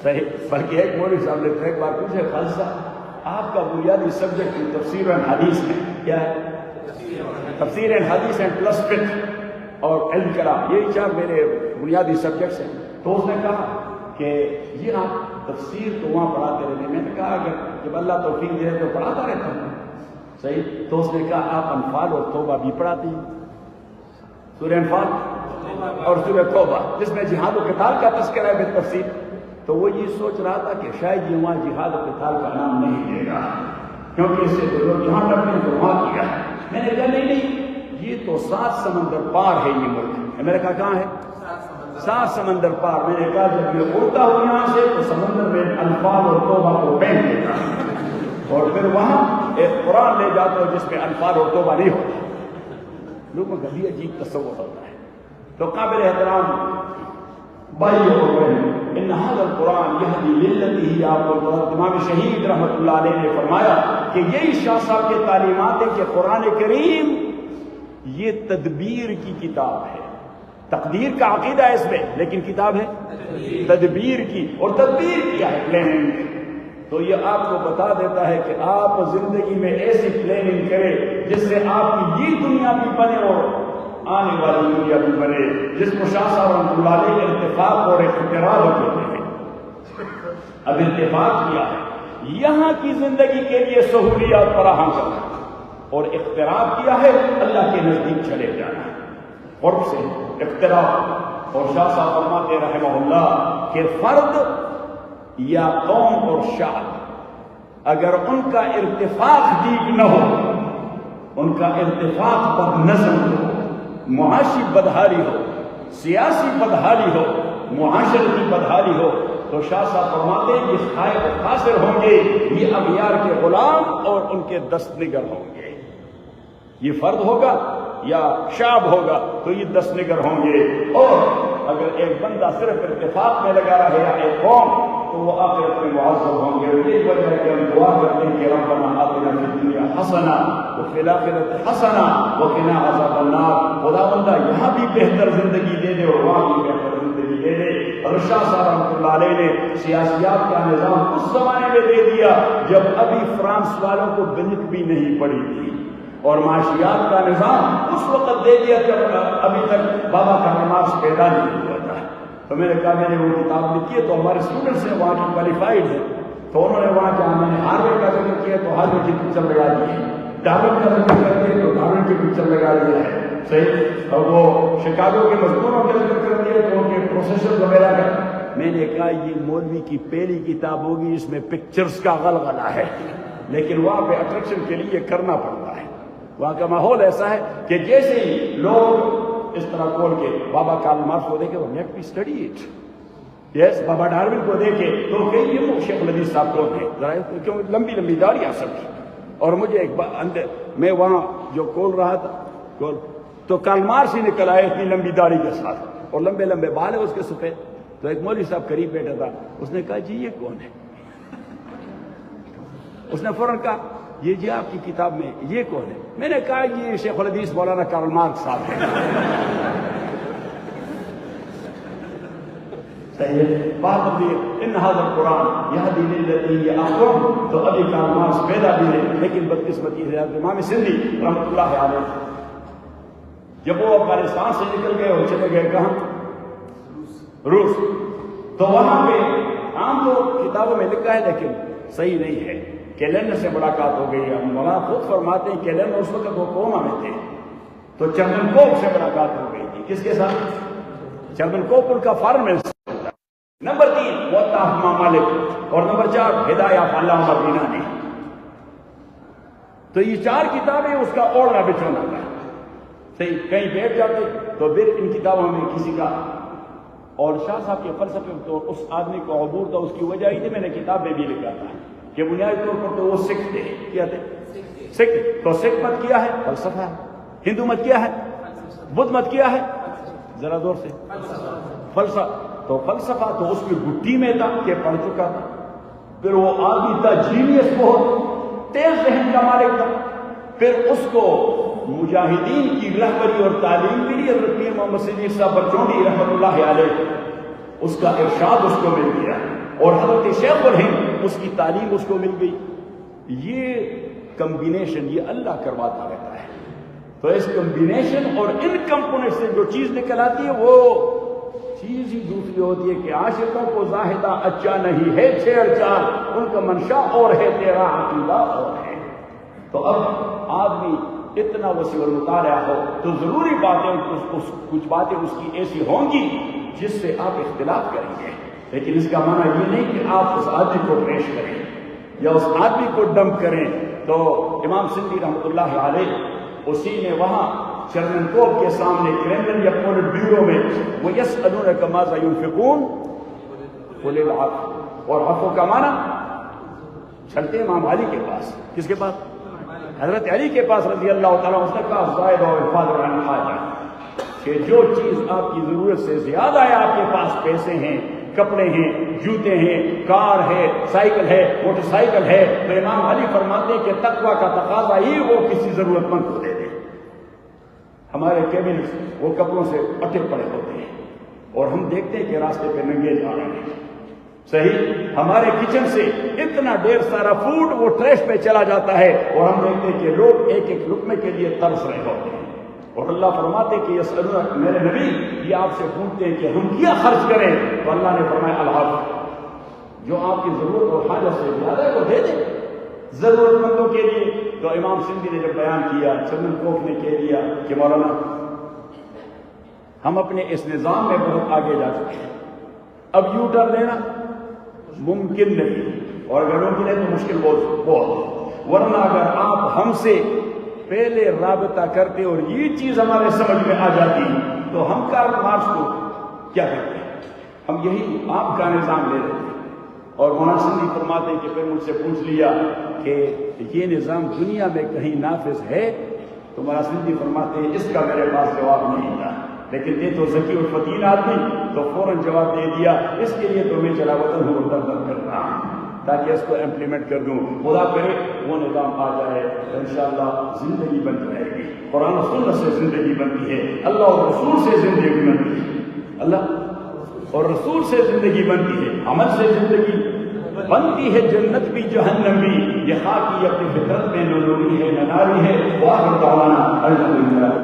صحیح۔ بلکہ ایک مولوی صاحب نے ایک بار پوچھے خالد صاحب آپ کا بنیادی سبجیکٹ تفسیر اینڈ حدیث ہے، کیا ہے؟ تفسیر اینڈ حدیث اینڈ پلس فقہ اور علم کلام، یہ چار میرے بنیادی سبجیکٹس ہیں۔ تو اس نے کہا کہ یہ آپ تفسیر تو وہاں پڑھاتے رہتے ہیں۔ میں نے کہا اگر جب اللہ توفیق دے تو پڑھاتا رہتا ہوں، صحیح۔ تو اس نے کہا آپ انفال اور توبہ بھی پڑھاتے ہیں، سورہ انفال اور سورہ توبہ، جس میں جہاد و قتال کا تذکرہ ہے بالتفصیل۔ تو وہ یہ سوچ رہا تھا کہ شاید یہ وہاں جہاد و قتال کا نام نہیں دے گا، کیونکہ اس سے تو لوگ جہاں لڑتے ہیں تو وہاں کیا۔ میں نے کہا نہیں، یہ تو 7 سمندر پار ہے، یہ ملک امریکہ کہاں ہے؟ 7 سمندر پار۔ میں نے کہا جب یہ اڑتا ہو یہاں سے تو سمندر میں انفال اور توبہ کو پہن دیتا، اور پھر وہاں ایک قرآن لے جاتا ہو جس میں انفال اور توبہ نہیں ہوتا۔ لوگوں کا بھی عجیب تصور ہوتا ہے۔ تو قابل احترام بھائیو اور بہنوں، ان ھذا القرآن یہدی للتی ہی اقوم۔ امام شہید رحمۃ اللہ علیہ نے فرمایا کہ یہی شاہ صاحب کے تعلیمات ہیں کہ قرآن کریم یہ تدبیر کی کتاب ہے. تقدیر کا عقیدہ ہے اس میں، لیکن کتاب ہے تدبیر کی. اور تدبیر کیا ہے؟ پلاننگ. تو یہ آپ کو بتا دیتا ہے کہ آپ زندگی میں ایسی پلاننگ کریں جس سے آپ کی یہ دنیا بھی بنے اور آنے والی دنیا بھی بنے، جس کو شاہ صاحب رحمۃ اللہ علیہ اتفاق اور اقتراب کہتے ہیں. اب اتفاق کیا ہے؟ یہاں کی زندگی کے لیے سہولیات فراہم کرنا، اور اقتراب کیا ہے؟ اللہ کے نزدیک چلے جانا. قرب سے اقتراب. اور شاہ صاحب فرماتے رحمہ اللہ کہ فرد یا قوم اور شعب اگر ان کا ارتفاق ٹھیک نہ ہو، ان کا ارتفاق بد نظم ہو، معاشی بدحالی ہو، سیاسی بدحالی ہو، معاشرتی بدحالی ہو، تو شاہ صاحب فرماتے ہیں یہ خائب و خاسر ہوں گے، یہ اغیار کے غلام اور ان کے دست نگر ہوں گے. یہ فرد ہوگا یا شعب ہوگا تو یہ دست نگر ہوں گے. اور اگر ایک بندہ صرف اتفاق میں لگا رہے یا ایک قوم تو وہ آخرت میں معذب ہوں گے. یہ وجہ ہے کہ ہم دعا کرتے ہیں کہ ربنا آتنا فی الدنیا حسنہ وفی الآخرۃ حسنہ وقنا عذاب النار. خدا بندہ یہاں بھی بہتر زندگی دے دے اور وہاں بھی بہتر زندگی دے دے. اور شاہ صاحب رحمۃ اللہ علیہ نے سیاسیات کا نظام اس زمانے میں دے دیا جب ابھی فرانس والوں کو بنک بھی نہیں پڑی تھی، اور معاشیات کا نظام اس وقت دے دیا جب ابھی تک بابا کارل مارکس پیدا نہیں ہوا تھا. تو میں نے کہا میں نے وہ کتاب لکھی ہے تو ہمارے اسٹوڈنٹس ہیں وہاں کی کوالیفائڈ ہیں، تو انہوں نے وہاں جہاں میں نے ہارورڈ کا ذکر کیا تو ہارورڈ کی پکچر لگا دی ہے، ڈارون کا ذکر کرتے ہیں تو ڈارون کی پکچر لگا دیا ہے. صحیح. اور وہ شکاگو کے مزدوروں کا ذکر کر دیا تو ان کے پروسیسر وغیرہ کا. میں نے کہا یہ مولوی کی پہلی کتاب ہوگی اس میں پکچرز کا غلغلہ ہے، لیکن وہاں پہ اٹریکشن کے لیے کرنا پڑتا ہے. وہاں کا ماحول ایسا ہے کہ جیسے ہی لوگ اس طرح کھول کے بابا کارل مارکس کو دیکھے لیٹ می اسٹڈی اٹ، یس بابا ڈارون کو دیکھے تو کہ یہ شیخ الحدیث صاحب کون ہیں، ذرا کیوں لمبی لمبی داڑیاں سب کی. اور مجھے ایک بار اندر میں وہاں جو کھول رہا تھا تو کارل مارکس ہی نکل آئے اتنی لمبی داڑھی کے ساتھ اور لمبے لمبے بال ہے اس کے سفید. تو ایک مولوی صاحب قریب بیٹھا تھا، اس نے کہا جی یہ کون ہے؟ اس نے فوراً کہا یہ جی آپ کی کتاب میں یہ کون ہے؟ میں نے کہا یہ شیخ الحدیث مولانا کارل مارکس صاحب ہے. بات ان هذا القرآن يهدي للتي هي اقوم. تو ابھی کارل مارکس پیدا بھی ہے، لیکن بدقسمتی ہے امام سندھی رحمۃ اللہ علیہ جب وہ افغانستان سے نکل گئے اور چلے گئے کہاں؟ روس. تو وہاں پہ عام تو کتابوں میں لکھا ہے لیکن صحیح نہیں ہے کہ لینن سے ملاقات ہو گئی. مولانا خود فرماتے ہیں کہ لینن اس وقت وہ کوما میں تھے تو چرمن کوپ سے ملاقات ہو گئی تھی. کس کے ساتھ؟ چرمن کوپ ان کا فارن منسٹر. نمبر 3 موطا مالک اور نمبر 4 ہدایہ علامہ بینانی. تو یہ 4 کتابیں اس کا اوڑھنا بچھونا تھا. صحیح. کہیں بیٹھ جاتے تو پھر ان کتابوں میں کسی کا. اور شاہ صاحب کے فلسفے تو اس آدمی کو عبور تھا، اس کی وجہ ہی تھی میں نے کتاب میں بھی لکھا تھا کہ بنیادی طور پر تو وہ سکھ تھے. کیا تھے؟ سکھ. تو سکھ مت کیا ہے؟ فلسفہ ہے. ہندو مت کیا ہے؟ بدھ مت کیا ہے؟ ذرا زور سے. فلسفہ. تو فلسفہ تو اس کی گٹی میں تھا کہ پڑھ چکا تھا. پھر وہ آدمی تھا جینیس، بہت تیز ذہن کا مالک تھا. پھر اس کو مجاہدین کی رہبری اور تعلیم کے لیے حضرت پیر محمد صدیق صاحب برچونڈی رحمۃ اللہ علیہ اس کا ارشاد اس کو مل گیا، اور حضرت شیخ الہند اس کی تعلیم اس کو مل گئی. یہ کمبینیشن یہ اللہ کرواتا رہتا ہے. تو اس کمبینیشن اور ان کمپوننٹ سے جو چیز نکل آتی ہے وہ چیز ہی دوسری ہوتی ہے کہ عاشقوں کو زاہدہ اچھا نہیں ہے چھیڑ چھاڑ، ان کا منشا اور ہے تیرا عقیدہ اور ہے. تو اب آدمی اتنا وسیع المطالعہ ہو تو ضروری باتیں کچھ باتیں اس کی ایسی ہوں گی جس سے آپ اختلاف کریں گے، لیکن اس کا معنی یہ نہیں کہ آپ اس آدمی کو پیش کریں یا اس آدمی کو ڈمپ کریں. تو امام سندھی رحمۃ اللہ علیہ اسی نے وہاں چرمن کوپ کے سامنے کرملن یا پولٹ بیورو میں وہ یسألونک ماذا ينفقون قل العفو. اور عفو کا معنی چلتے امام علی کے پاس. کس کے پاس؟ حضرت علی کے پاس رضی اللہ تعالیٰ. اس نے کہا زائد اور الفاظ عن حاجہ کہ جو چیز آپ کی ضرورت سے زیادہ ہے، آپ کے پاس پیسے ہیں، کپڑے ہیں، جوتے ہیں، کار ہے، سائیکل ہے، موٹر سائیکل ہے، تو امام علی فرماتے ہیں کہ تقویٰ کا تقاضا ہی وہ کسی ضرورت مند کو دے دے. ہمارے کیبنٹس وہ کپڑوں سے پٹے پڑے ہوتے ہیں اور ہم دیکھتے ہیں کہ راستے پہ ننگے جا رہے ہیں. صحیح، ہمارے کچن سے اتنا ڈھیر سارا فوڈ وہ ٹریش پہ چلا جاتا ہے اور ہم دیکھتے ہیں کہ لوگ ایک ایک لقمے کے لیے ترس رہے ہوتے ہیں. اور اللہ فرماتے کہ یہ میرے نبی یہ آپ سے پوچھتے ہیں کہ ہم کیا خرچ کریں، تو اللہ نے فرمایا الحق، جو آپ کی ضرورت اور حاجت سے زیادہ ہے وہ دے دیں ضرورت مندوں کے لیے. تو امام سندھی نے جب بیان کیا، چندن کوف نے کہہ دیا کہ مولانا ہم اپنے اس نظام میں بہت آگے جا چکے ہیں، اب یو ٹرن لینا ممکن نہیں، اور اگر ممکن ہے تو مشکل بہت. ورنہ اگر آپ ہم سے پہلے رابطہ کرتے اور یہ چیز ہمارے سمجھ میں آ جاتی تو ہم کارل مارکس کو کیا کرتے ہیں، ہم یہی آپ کا نظام لے رہے تھے. اور مولانا سندھی فرماتے ہیں کہ پھر مجھ سے پوچھ لیا کہ یہ نظام دنیا میں کہیں نافذ ہے، تو مولانا سندھی فرماتے ہیں اس کا میرے پاس جواب نہیں تھا، لیکن یہ تو ذکی اور فتین آدمی تو فوراً جواب دے دیا. اس کے لیے تو میں چلا وطن ہوں در در کر رہا ہوں تاکہ اس کو امپلیمنٹ کر دوں. خدا کرے وہ نظام آ جائے تو انشاءاللہ زندگی بن جائے گی. قرآن و سنت سے زندگی بنتی ہے، اللہ اور رسول سے زندگی بنتی ہے، اللہ اور رسول سے زندگی بنتی ہے، عمل سے زندگی بنتی ہے. جنت بھی جہنم بھی یہ خاکی اپنی فطرت میں نہ نوری ہے نہ ناری ہے. وآخر دعوانا الحمدللہ.